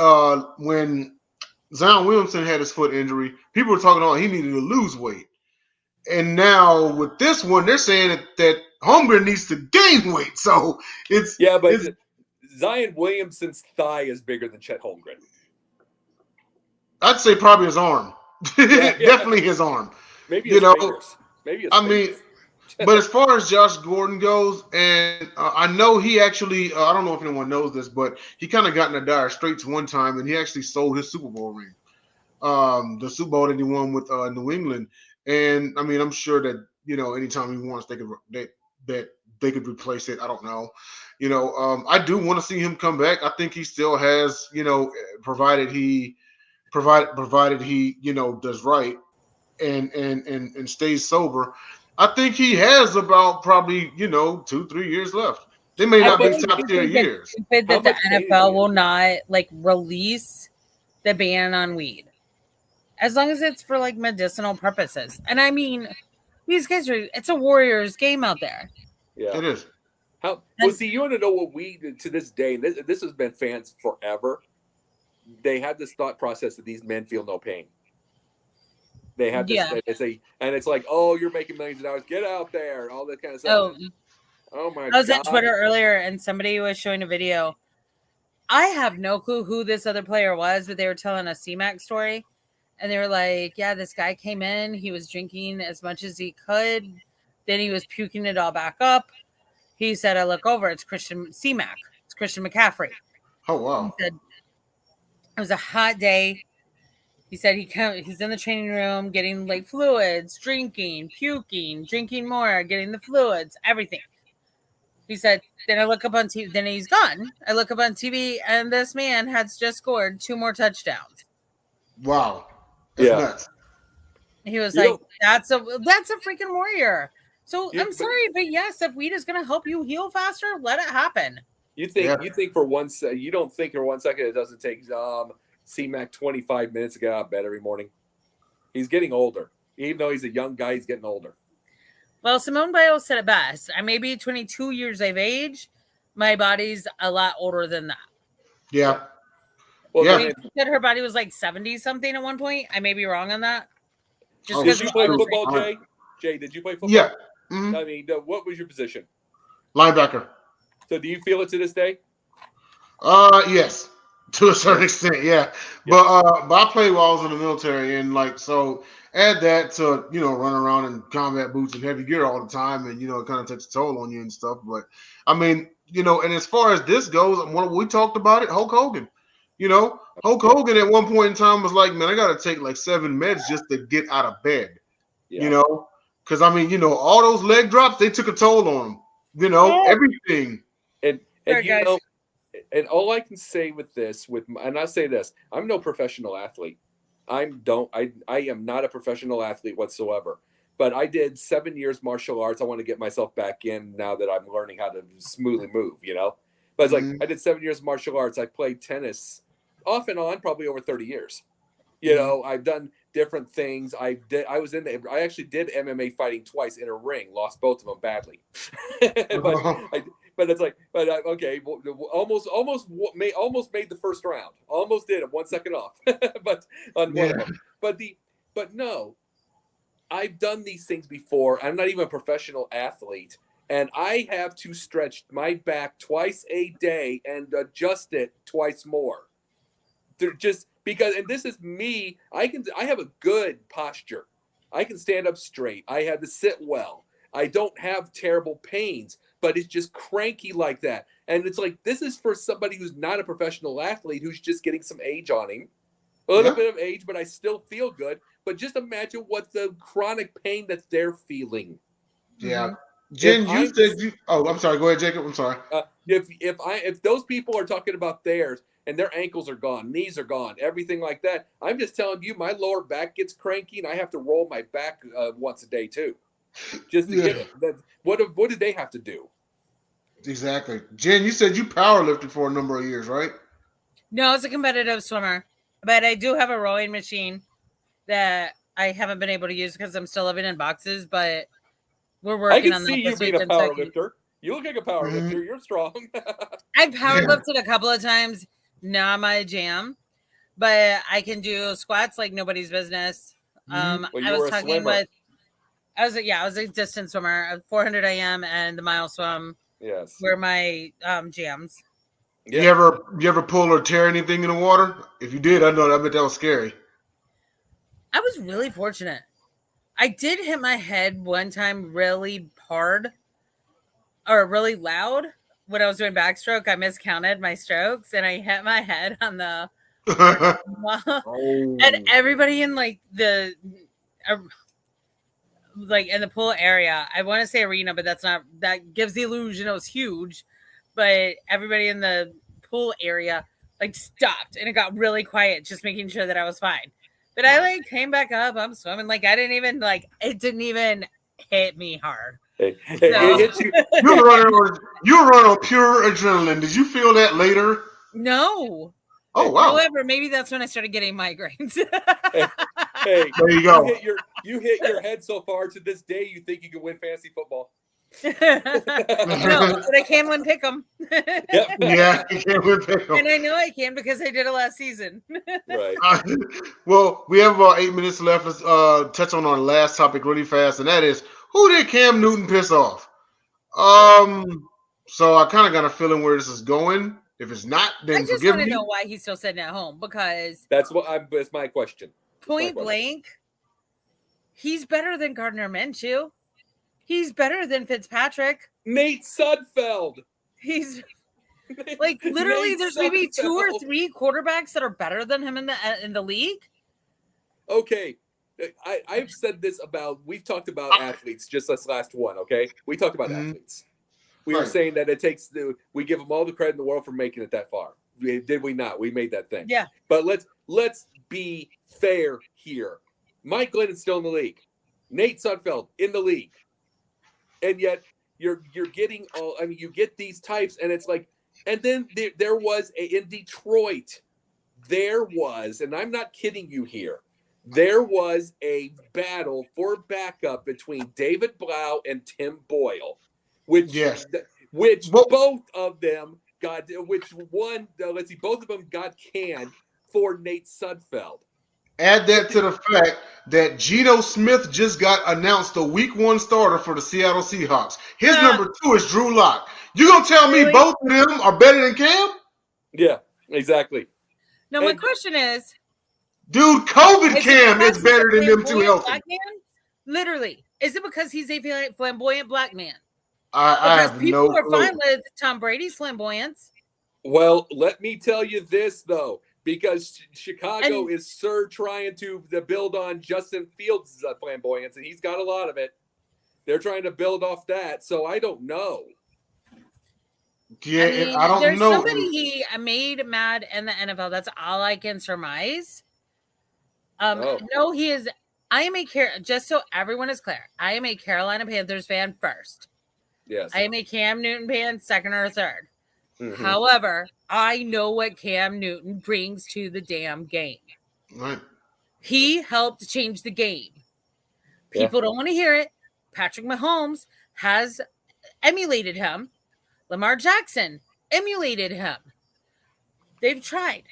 Zion Williamson had his foot injury, people were talking about he needed to lose weight. And now with this one, they're saying that Holmgren needs to gain weight. So Zion Williamson's thigh is bigger than Chet Holmgren. I'd say probably his arm. Definitely his arm. Maybe his fingers. But as far as Josh Gordon goes, and I know he actually, I don't know if anyone knows this, but he kind of got in a dire straits one time, and he actually sold his Super Bowl ring, the Super Bowl that he won with New England. And I mean, I'm sure that anytime he wants, they could replace it. I don't know. I do want to see him come back. I think he still has, provided he does right and stays sober. I think he has about probably 2-3 years left. They may not be top tier years. Stupid that the NFL will not release the ban on weed, as long as it's for medicinal purposes. And I mean, these guys it's a Warriors game out there. Yeah, it is. See, you want to know what we to this day? This has been fans forever. They have this thought process that these men feel no pain. They have this, it's like, oh, you're making millions of dollars. Get out there. All that kind of stuff. Oh my God. I was on Twitter earlier and somebody was showing a video. I have no clue who this other player was, but they were telling a C-Mac story. And they were like, yeah, this guy came in. He was drinking as much as he could. Then he was puking it all back up. He said, I look over. It's Christian C-Mac. It's Christian McCaffrey. Oh, wow. He said, it was a hot day. He said he's in the training room getting fluids, drinking, puking, drinking more, getting the fluids, everything. He said, then I look up on TV, then he's gone. I look up on TV and this man has just scored 2 more touchdowns. Wow. That's nuts. He was that's a freaking warrior. So I'm sorry, but yes, if weed is going to help you heal faster, let it happen. You think for one second, you don't think for 1 second it doesn't take C-Mac 25 minutes to get out of bed every morning. He's getting older. Even though he's a young guy, he's getting older. Well, Simone Biles said it best. I may be 22 years of age. My body's a lot older than that. Yeah. Well, she said her body was 70-something at one point. I may be wrong on that. Did you play football, Jay? Jay, did you play football? Yeah. Mm-hmm. I mean, what was your position? Linebacker. So do you feel it to this day? Yes. To a certain extent, yeah. But I played while I was in the military, and so add that to running around in combat boots and heavy gear all the time, and it kind of takes a toll on you and stuff. But I mean, and as far as this goes, when we talked about it, Hulk Hogan. Hulk Hogan at one point in time was like, man, I got to take 7 meds just to get out of bed. Because I mean, all those leg drops, they took a toll on him. Everything. And Sure, you guys. know, and all I can say with this, and I say this, I'm no professional athlete. I am not a professional athlete whatsoever. But I did 7 years martial arts. I want to get myself back in now that I'm learning how to smoothly move, But it's like I did 7 years martial arts. I played tennis off and on probably over 30 years. I've done different things. I actually did MMA fighting twice in a ring, lost both of them badly. But it's like, okay, almost made the first round. Almost did it, 1 second off. But on one of them. But no, I've done these things before. I'm not even a professional athlete, and I have to stretch my back twice a day and adjust it twice more. Just because, and this is me. I have a good posture. I can stand up straight. I have to sit well. I don't have terrible pains, but it's just cranky like that. And it's like, this is for somebody who's not a professional athlete, who's just getting some age on him. A little bit of age, but I still feel good. But just imagine what the chronic pain that they're feeling. Yeah. Jen, you said you. Oh, I'm sorry. Go ahead, Jacob. I'm sorry. If those people are talking about theirs and their ankles are gone, knees are gone, everything like that, I'm just telling you, my lower back gets cranky, and I have to roll my back once a day too, just to get it. What did they have to do? Exactly. Jen, you said you powerlifted for a number of years, right? No, I was a competitive swimmer, but I do have a rowing machine that I haven't been able to use because I'm still living in boxes, but we're working on that. I can see you being a powerlifter. You look like a powerlifter. Mm-hmm. You're strong. I've powerlifted a couple of times. Not my jam, but I can do squats like nobody's business. Well, I was talking with. I was a distance swimmer. 400 IM and the mile swim. Yes. Were my jams. Yeah. You ever pull or tear anything in the water? If you did, I bet that was scary. I was really fortunate. I did hit my head one time really hard or really loud when I was doing backstroke. I miscounted my strokes and I hit my head on the and everybody in in the pool area. I want to say arena, but that gives the illusion it was huge. But everybody in the pool area stopped and it got really quiet, just making sure that I was fine. But I came back up. I'm swimming. I didn't even it didn't even hit me hard. It hit you. You run on pure adrenaline. Did you feel that later? No. Oh wow. However, maybe that's when I started getting migraines. Hey, there you go. You hit your head so far to this day. You think you can win fantasy football? No, but I can win pick'em. Yep. Yeah, you can win pick'em. And I know I can because I did it last season. Right. Well, we have about 8 minutes left. Let's touch on our last topic really fast, and that is, who did Cam Newton piss off? So I kind of got a feeling where this is going. If it's not, then I just want to know why he's still sitting at home, because that's my question. Point blank, he's better than Gardner Minshew. He's better than Fitzpatrick. Nate Sudfeld. He's literally there's maybe 2 or 3 quarterbacks that are better than him in the league. Okay. I've said this we've talked about athletes just this last one, okay? We talked about athletes. We were saying that we give them all the credit in the world for making it that far. Did we not? We made that thing. Yeah. But let's be fair here. Mike Glennon's still in the league. Nate Sudfeld in the league. And yet you're getting you get these types, and it's and then there was in Detroit, and I'm not kidding you here, there was a battle for backup between David Blau and Tim Boyle, which both of them got canned for Nate Sudfeld. Add that to the fact that Geno Smith just got announced the Week 1 starter for the Seattle Seahawks. His number 2 is Drew Lock. You gonna tell me both of them are better than Cam? Yeah, exactly. No, my question is, dude, COVID Cam is better than them two healthy. Literally, is it because he's a flamboyant black man? I have people no were clue. fine with Tom Brady's flamboyance. Well, let me tell you this though. Because Chicago is trying to build on Justin Fields' flamboyance, and he's got a lot of it. They're trying to build off that, so I don't know. Yeah, I mean, I don't there's know. somebody he made mad in the NFL. That's all I can surmise. No, he is. I am just so everyone is clear. I am a Carolina Panthers fan first. Yes. I am a Cam Newton fan second or third. Mhm. However, I know what Cam Newton brings to the damn game. Right. He helped change the game. People don't want to hear it. Patrick Mahomes has emulated him. Lamar Jackson emulated him. They've tried.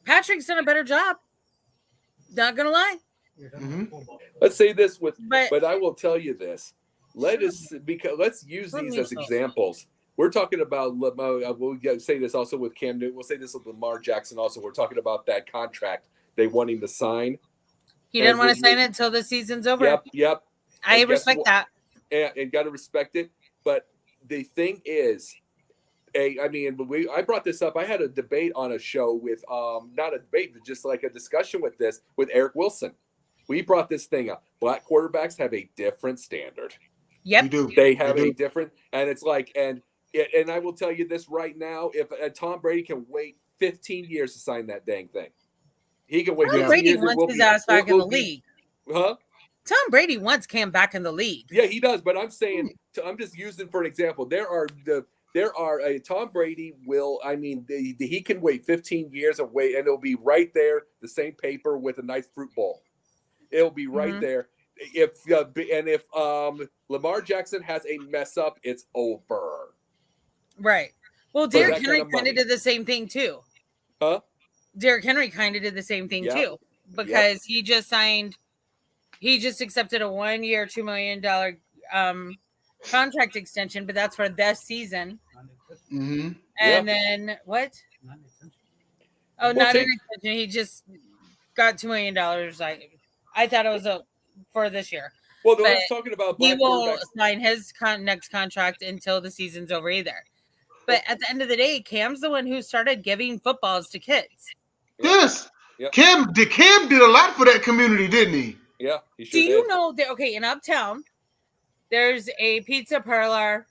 Patrick's done a better job. Not gonna lie. Let's say this But I will tell you this. Let's use these as examples. We're talking about, we'll say this also with Cam Newton. We'll say this with Lamar Jackson also. We're talking about that contract they want him to sign. He didn't want to sign it until the season's over. Yep. I respect that. And got to respect it. But the thing is, I brought this up. I had a debate on a show with, not a debate, but just like a discussion with Eric Wilson. We brought this thing up. Black quarterbacks have a different standard. Yep. We do. They have a different, and it's like, and I will tell you this right now: if Tom Brady can wait 15 years to sign that dang thing, he can wait. Tom Brady wants his ass back in the league. Huh? Tom Brady wants Cam back in the league. Yeah, he does. But I'm saying, I'm just using for an example. There are Tom Brady will. I mean, he can wait 15 years and wait, and it'll be right there, the same paper with a nice fruit bowl. It'll be right there. If Lamar Jackson has a mess up, it's over. Right. Well, Derrick Henry kind of did the same thing too. Huh? Derrick Henry kind of did the same thing too, because he just accepted a 1 year, $2 million contract extension, but that's for this season. Mm-hmm. And then what? Oh, not an extension. He just got $2 million. I thought it was for this year. Well, I was talking about he won't sign his next contract until the season's over either. But at the end of the day, Cam's the one who started giving footballs to kids. Yes. Yep. Cam did a lot for that community, didn't he? Yeah. He sure Do you know that? Okay, in Uptown, there's a pizza parlor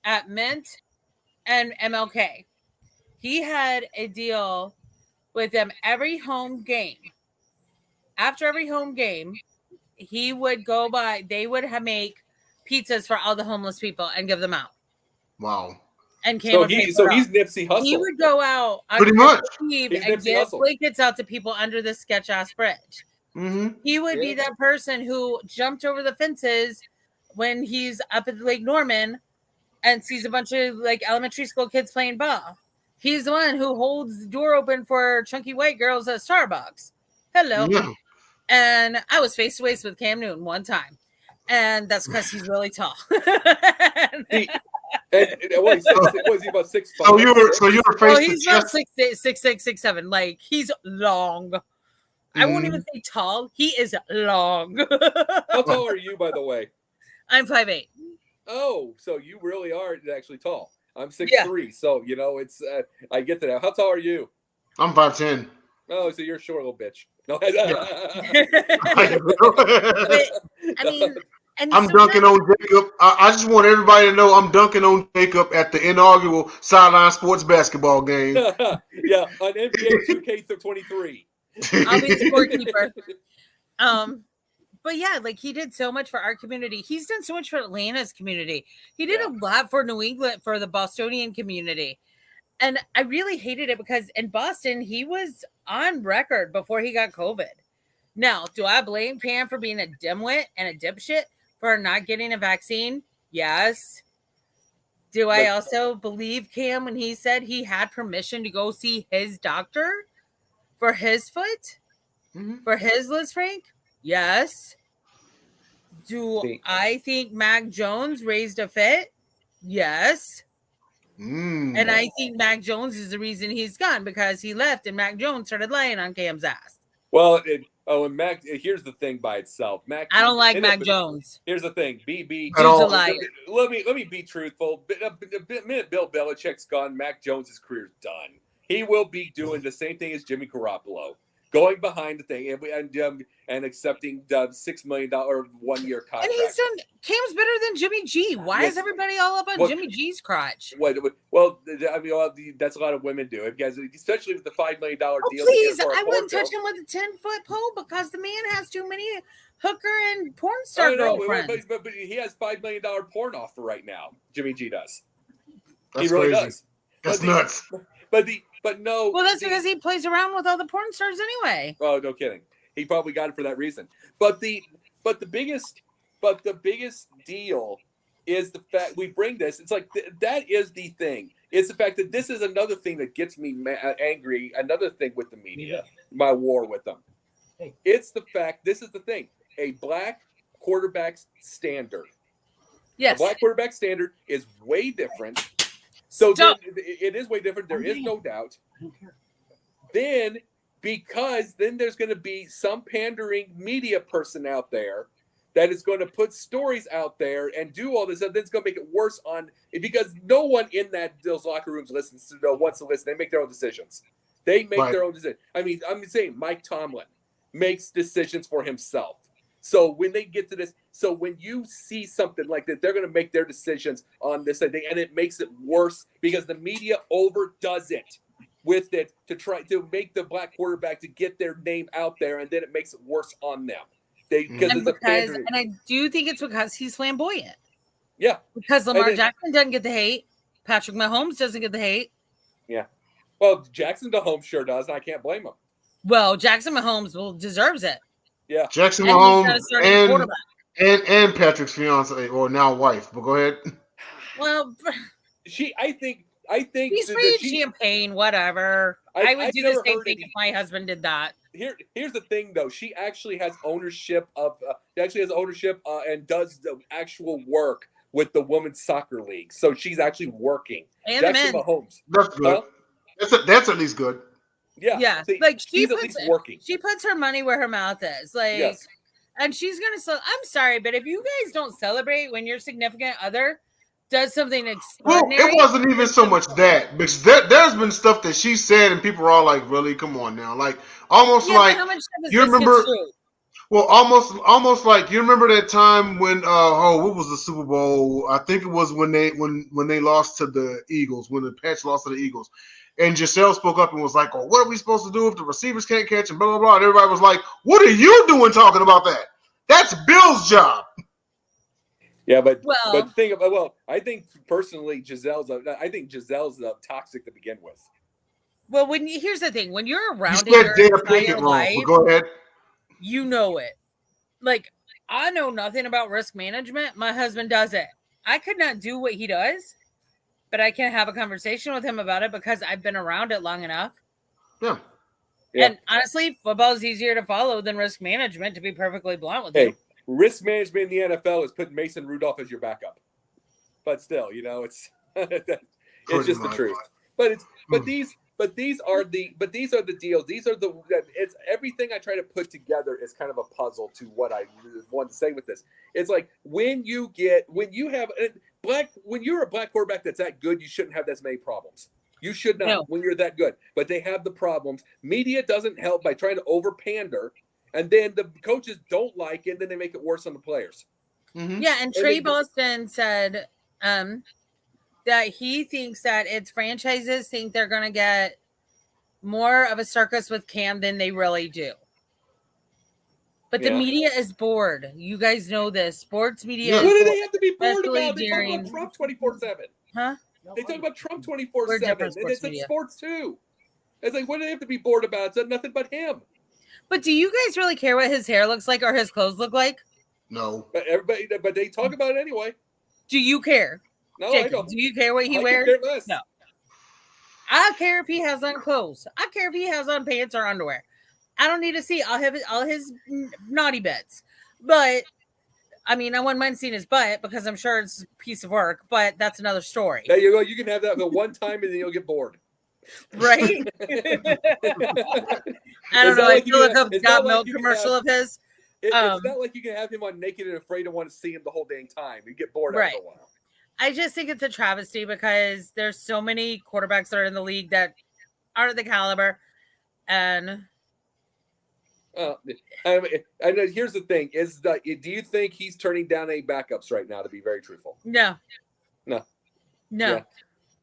at Mint and MLK. He had a deal with them every home game. After every home game, he would go by. They would make pizzas for all the homeless people and give them out. Wow. And he's Nipsey Hussle. He would go out pretty much and give blankets out to people under the sketch ass bridge. Mm-hmm. He would be that person who jumped over the fences when he's up at Lake Norman and sees a bunch of like elementary school kids playing ball. He's the one who holds the door open for chunky white girls at Starbucks. Hello. Yeah. And I was face to face with Cam Newton one time. And that's because he's really tall. Was he about 6'5"? So you were face to he's about 6'6", 6'7". Like, he's long. I won't even say tall. He is long. How tall are you, by the way? I'm 5'8". Oh, so you really are actually tall. I'm 6'3", so it's I get that. How tall are you? I'm 5'10". Oh, so you're a short little bitch. No, I'm dunking on Jacob. I just want everybody to know I'm dunking on Jacob at the inaugural Sideline Sports basketball game. Yeah, on NBA 2K23. I'll be the scorekeeper. But yeah, like he did so much for our community. He's done so much for Atlanta's community. He did a lot for New England, for the Bostonian community. And I really hated it because in Boston, he was on record before he got COVID. Now, do I blame Cam for being a dimwit and a dipshit for not getting a vaccine? Yes. Do I also believe Cam when he said he had permission to go see his doctor for his foot? Mm-hmm. For his Liz Frank? Yes. Do I think Mac Jones raised a fit? Yes. And I think Mac Jones is the reason he's gone, because he left and Mac Jones started laying on Cam's ass. Well, and Mac, here's the thing by itself. I don't like Mac Jones. Here's the thing. BB. Let me be truthful. The minute Bill Belichick's gone, Mac Jones' career's done. He will be doing the same thing as Jimmy Garoppolo. going behind the thing and accepting the $6 million 1-year contract. And he's done. Cam's better than Jimmy G. Why is everybody all up on Jimmy G's crotch? Well, I mean, that's a lot of women do it because, especially with the $5 million deal. Please, I wouldn't touch him with a 10-foot pole because the man has too many hooker and porn star girlfriends. But he has $5 million porn offer right now. Jimmy G does. That's he really crazy. does. That's nuts. But no. Well, that's because he plays around with all the porn stars anyway. Oh, no kidding. He probably got it for that reason. But the biggest deal is the fact we bring this. It's like that is the thing. It's the fact that this is another thing that gets me angry. Another thing with the media, my war with them. It's the fact. This is the thing. A black quarterback's standard. Yes. A black quarterback standard is way different. So then, it is way different. There is no doubt. Then, because then there's going to be some pandering media person out there that is going to put stories out there and do all this, and then it's going to make it worse because no one in those locker rooms wants to listen. They make their own decisions. They make their own decisions. I mean, I'm saying Mike Tomlin makes decisions for himself. So when they get to this, so when you see something like that, they're going to make their decisions on this thing, and it makes it worse because the media overdoes it with it to try to make the black quarterback to get their name out there, and then it makes it worse on them. And I do think it's because he's flamboyant. Yeah. Because Lamar Jackson doesn't get the hate. Patrick Mahomes doesn't get the hate. Yeah. Well, Jackson Mahomes sure does. I can't blame him. Well, Jackson Mahomes deserves it. Yeah. Jackson Mahomes and Patrick's fiance or now wife. But go ahead. Well, I think he's free champagne, whatever. I would do the same thing if my husband did that. Here's the thing, though. She actually has ownership of. And does the actual work with the women's soccer league. So she's actually working. And Jackson Mahomes. That's good. That's at least good. Yeah. See, like she's at least working. She puts her money where her mouth is. Like, yes. And she's gonna. I'm sorry, but if you guys don't celebrate when your significant other does something extraordinary, well, it wasn't even so much that because there's been stuff that she said and people are all like, "Really? Come on now!" Like almost like you remember. Well, almost like you remember that time when what was the Super Bowl? I think it was when they lost to the Eagles, when the Pats lost to the Eagles. And Giselle spoke up and was like, "Oh, what are we supposed to do if the receivers can't catch and blah blah blah?" And everybody was like, "What are you doing talking about that? That's Bill's job." Yeah, but I think personally, Giselle's toxic to begin with. Well, here's the thing: when you're around your entire life, go ahead. You know it. Like I know nothing about risk management. My husband does it. I could not do what he does. But I can have a conversation with him about it because I've been around it long enough. Yeah. And honestly, football is easier to follow than risk management, to be perfectly blunt with you. Risk management in the NFL is putting Mason Rudolph as your backup. But still, it's it's just the truth. But these are the deals. It's everything I try to put together is kind of a puzzle to what I want to say with this. It's like when you're a black quarterback that's that good, you shouldn't have that many problems. You should not when you're that good. But they have the problems. Media doesn't help by trying to over pander, and then the coaches don't like it, and then they make it worse on the players. Mm-hmm. Yeah, and Trey Boston said that he thinks that its franchises think they're going to get more of a circus with Cam than they really do. But the media is bored. You guys know this. Sports media. What do they have to be bored about? They talk about Trump 24/7. Huh? They talk about Trump 24/7, and it's in sports too. It's like, what do they have to be bored about? It's nothing but him. But do you guys really care what his hair looks like or his clothes look like? No. But they talk about it anyway. Do you care? No, Jacob, I don't. Do you care what he wears? No. I don't care if he has on clothes. I care if he has on pants or underwear. I don't need to see all his naughty bits. But, I mean, I wouldn't mind seeing his butt because I'm sure it's a piece of work, but that's another story. There you go. You can have that the one time and then you'll get bored. Right? I don't know. I feel like a Got Milk commercial of his. It's not like you can have him on Naked and Afraid and want to see him the whole dang time. You get bored after a while. I just think it's a travesty because there's so many quarterbacks that are in the league that aren't the caliber. And And here's the thing: do you think he's turning down any backups right now? To be very truthful, No. No. Yeah.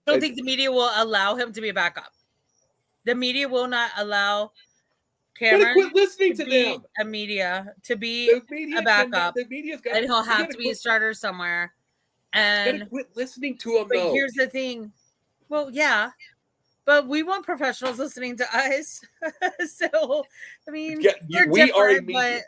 I don't think the media will allow him to be a backup. The media will not allow Cameron quit listening to be them. To be a backup. The media's got. And he'll have to be a starter somewhere. And quit listening to him. But though. Here's the thing. Well, yeah. But we want professionals listening to us. So, I mean, we are a media.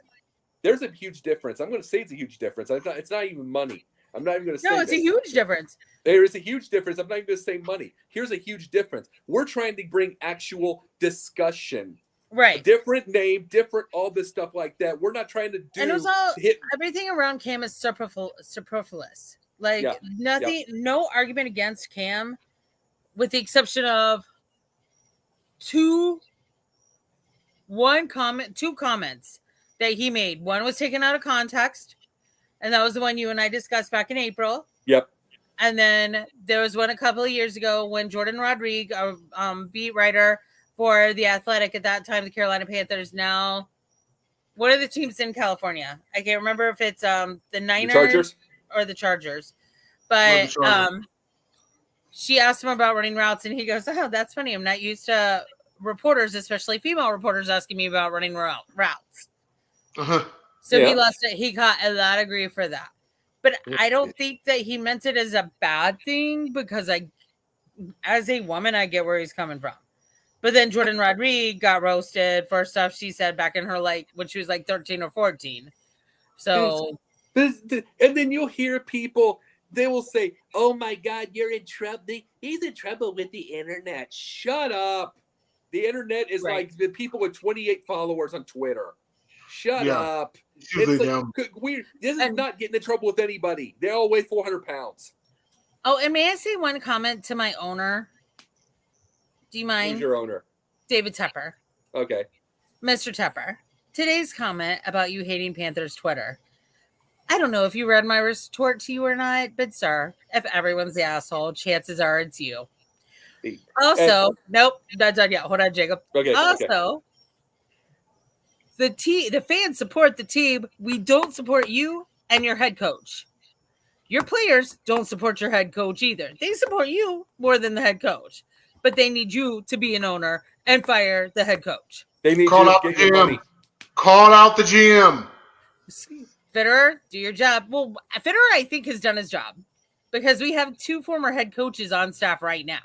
There's a huge difference. I'm going to say it's a huge difference. It's not even money. I'm not even going to say no, it's a huge difference. There is a huge difference. I'm not even going to say money. Here's a huge difference. We're trying to bring actual discussion. Right. Different name, different all this stuff like that. We're not trying to do. And it was all, everything around Cam is superfluous. Like nothing, no argument against Cam, with the exception of two comments that he made. One was taken out of context, and that was the one you and I discussed back in April. Yep. And then there was one a couple of years ago when Jordan Rodriguez, beat writer for The Athletic at that time, the Carolina Panthers. Now, what are the teams in California? I can't remember if it's the Niners Chargers or the Chargers. But she asked him about running routes, and he goes, "Oh, that's funny. I'm not used to reporters, especially female reporters, asking me about running routes." Uh-huh. So he got a lot of grief for that. But I don't think that he meant it as a bad thing, because as a woman, I get where he's coming from. But then Jordan Rodriguez got roasted for stuff she said back in her, when she was 13 or 14. So. And then you'll hear people, they will say, "Oh my God, you're in trouble. He's in trouble with the internet." Shut up. The internet is like the people with 28 followers on Twitter. Shut up. It's weird. This is not getting in trouble with anybody. They all weigh 400 pounds. Oh, and may I say one comment to my owner? Do you mind? Who's your owner? David Tepper. Okay. Mr. Tepper, today's comment about you hating Panthers Twitter. I don't know if you read my retort to you or not, but sir, if everyone's the asshole, chances are it's you. Also, nope, not done yet. Hold on, Jacob. Okay. Also, the fans support the team. We don't support you and your head coach. Your players don't support your head coach either. They support you more than the head coach, but they need you to be an owner and fire the head coach. They need Call you out to the get your money. Call out the GM. Fitterer, do your job. Well, Fitterer, I think, has done his job, because we have 2 former head coaches on staff right now.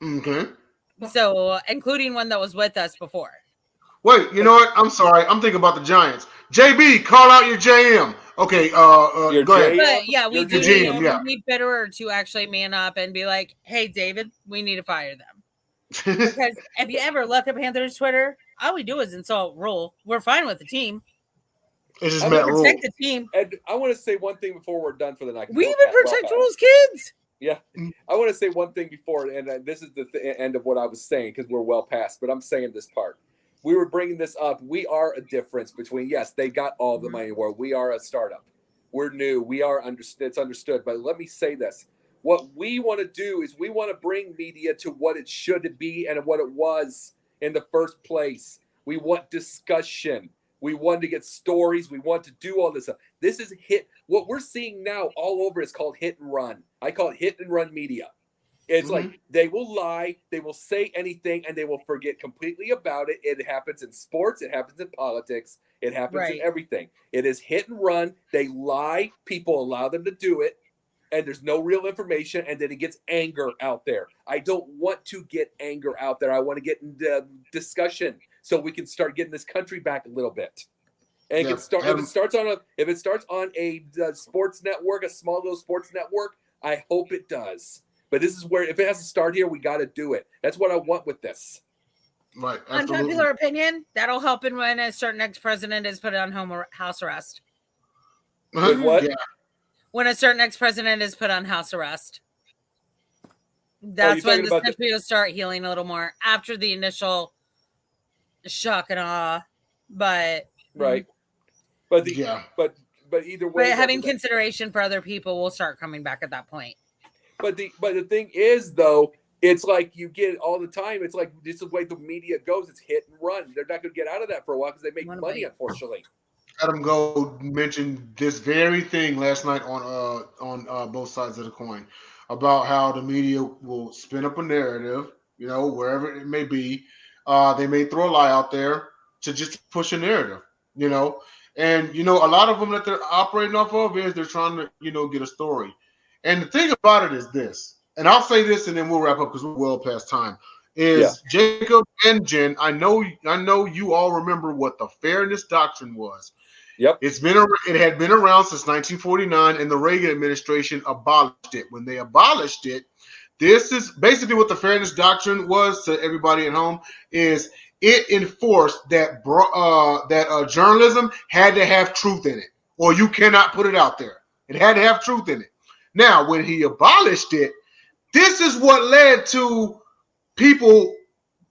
Okay. So, including one that was with us before. Wait, you know what? I'm sorry. I'm thinking about the Giants. JB, call out your JM. Okay, go ahead. But yeah, we do GM, need Fitterer to actually man up and be like, "Hey, David, we need to fire them." Because if you ever look at Panthers Twitter, all we do is insult Rule. We're fine with the team. It's just Matt Rule. Protect the team. And I want to say one thing before we're done for the night. We even protect Rule's kids. Yeah, I want to say one thing before, and this is the end of what I was saying, because we're well past, but I'm saying this part. We were bringing this up. We are a difference between, yes, they got all the money in the world. We are a startup. We're new. We are it's understood. But let me say this. What we want to do is we want to bring media to what it should be and what it was in the first place. We want discussion. We want to get stories. We want to do all this stuff. This is what we're seeing now all over is called hit and run. I call it hit and run media. It's like they will lie, they will say anything, and they will forget completely about it. It happens in sports. It happens in politics. It happens in everything. It is hit and run. They lie. People allow them to do it, and there's no real information, and then it gets anger out there. I don't want to get anger out there. I want to get into discussion so we can start getting this country back a little bit. And if it starts on a sports network, a small little sports network, I hope it does. But this is where, if it has to start here, we got to do it. That's what I want with this. Right. Absolutely. Unpopular opinion, that'll help when a certain ex-president is put on house arrest. What? Yeah. When a certain ex-president is put on house arrest. That's when the country will start healing a little more after the initial shock and awe. But right. But either way, but having consideration for other people will start coming back at that point. But the thing is, though, it's like you get it all the time. It's like this is the way the media goes. It's hit and run. They're not going to get out of that for a while because they make money, unfortunately. Adam Gold mentioned this very thing last night on both sides of the coin about how the media will spin up a narrative, wherever it may be. They may throw a lie out there to just push a narrative, and a lot of them that they're operating off of is they're trying to get a story. And the thing about it is this, and I'll say this and then we'll wrap up because we're well past time. Jacob and Jen, I know you all remember what the fairness doctrine was. Yep. It had been around since 1949, and the Reagan administration abolished it. When they abolished it, this is basically what the fairness doctrine was to everybody at home. Is it enforced that journalism had to have truth in it, or you cannot put it out there. It had to have truth in it. Now, when he abolished it, this is what led to people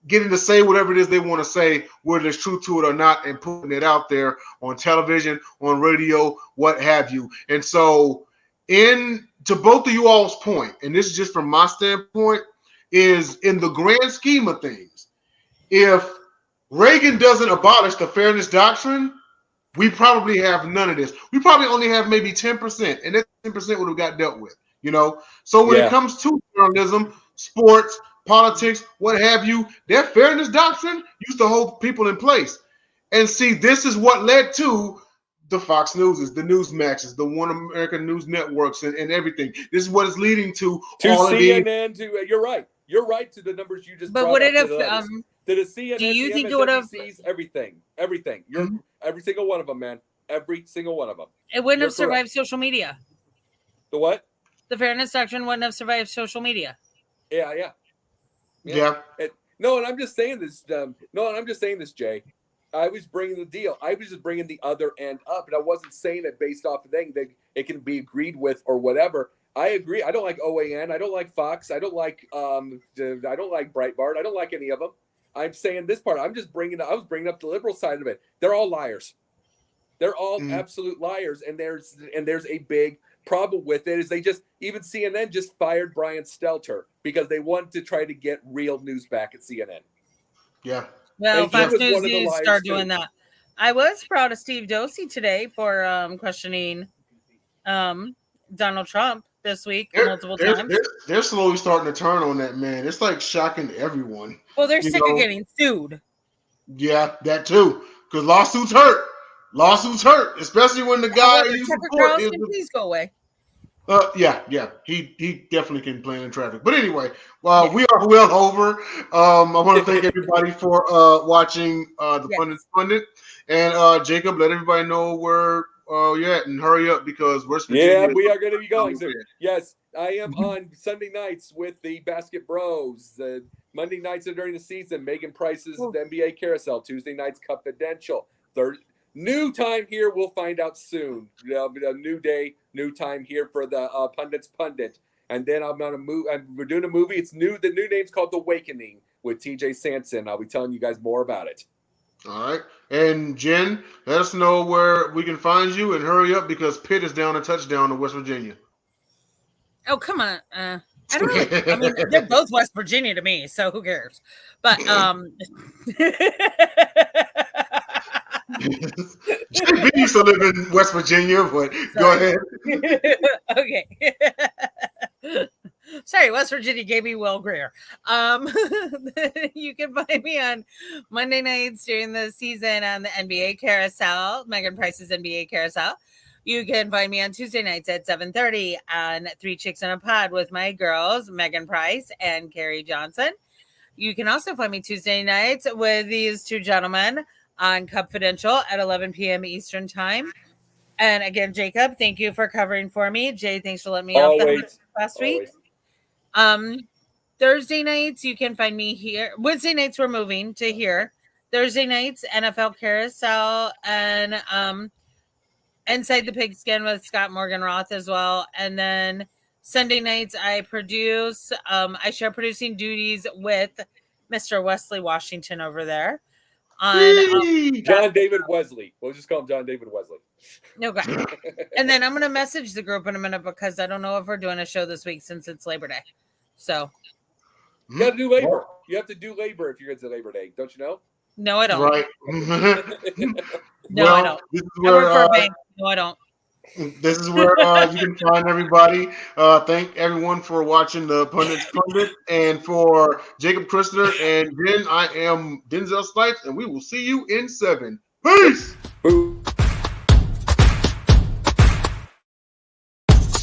getting to say whatever it is they want to say, whether there's truth to it or not, and putting it out there on television, on radio, what have you. And so, to both of you all's point, and this is just from my standpoint, is in the grand scheme of things, if Reagan doesn't abolish the fairness doctrine, we probably have none of this. We probably only have maybe 10%, and that 10% would have got dealt with, So when it comes to journalism, sports, politics, what have you, their fairness doctrine used to hold people in place. And see, this is what led to the Fox Newses, the Newsmaxes, the One American News Networks, and everything. This is what is leading to all CNN, of these. You're right. You're right to the numbers you just but brought would up. it have to the CNN, do you think it MSNBCs, would have everything. You're every single one of them, man. Every single one of them. It wouldn't have survived social media. The what? The fairness doctrine wouldn't have survived social media. Yeah. And I'm just saying this, Jay. I was bringing the deal. I was just bringing the other end up, and I wasn't saying it based off of thing that it can be agreed with or whatever. I agree. I don't like OAN. I don't like Fox. I don't like Breitbart. I don't like any of them. I'm saying this part. I was bringing up the liberal side of it. They're all liars. They're all absolute liars, and there's a big problem with it. Is they just even CNN just fired Brian Stelter because they want to try to get real news back at CNN. Yeah. Well, Fox News needs to start doing that. I was proud of Steve Dosey today for questioning Donald Trump this week multiple times. They're slowly starting to turn on that man. It's like shocking to everyone. Well, they're sick of getting sued. Yeah, that too. Because lawsuits hurt. Lawsuits hurt, especially when the guy you support is. Please go away. Yeah. He definitely can plan in traffic. But anyway, we are well over. I want to thank everybody for watching the Pundits Pundit. And Jacob, let everybody know where you're at and hurry up because West Virginia. Yeah, we are going to be going soon. Yes, I am on Sunday nights with the Basket Bros. The Monday nights are during the season. Megan Price's the NBA Carousel. Tuesday nights Confidential. New time here. We'll find out soon. A new day, new time here for the Pundits Pundit. And then I'm on a movie. We're doing a movie. It's new. The new name's called The Awakening with TJ Sanson. I'll be telling you guys more about it. All right. And Jen, let us know where we can find you and hurry up because Pitt is down a touchdown to West Virginia. Oh, come on. I don't really, I mean, they're both West Virginia to me, so who cares? But JB used to live in West Virginia, but go ahead. Okay. Sorry, West Virginia gave me Will Greer. You can find me on Monday nights during the season on the NBA Carousel, Megan Price's NBA Carousel. You can find me on Tuesday nights at 7:30 on Three Chicks in a Pod with my girls, Megan Price and Carrie Johnson. You can also find me Tuesday nights with these two gentlemen on Confidential at 11 p.m. Eastern Time. And again, Jacob, thank you for covering for me. Jay, thanks for letting me off the hook last week. Thursday nights, you can find me here. Wednesday nights, we're moving to here. Thursday nights, NFL Carousel and Inside the Pigskin with Scott Morgan-Roth as well. And then Sunday nights, I produce. I share producing duties with Mr. Wesley Washington over there. On John David Wesley. We'll just call him John David Wesley. Okay. And then I'm going to message the group in a minute because I don't know if we're doing a show this week since it's Labor Day. So. You got to do labor. You have to do labor if you're going to Labor Day. Don't you know? No, I don't. Right. No, I don't. This is I work for where a bank. No, I don't. this is where you can find everybody. Thank everyone for watching the Pundits Pundit, and for Jacob Christner and Jen, I am Denzel Snipes, and we will see you in 7. Peace. Boo.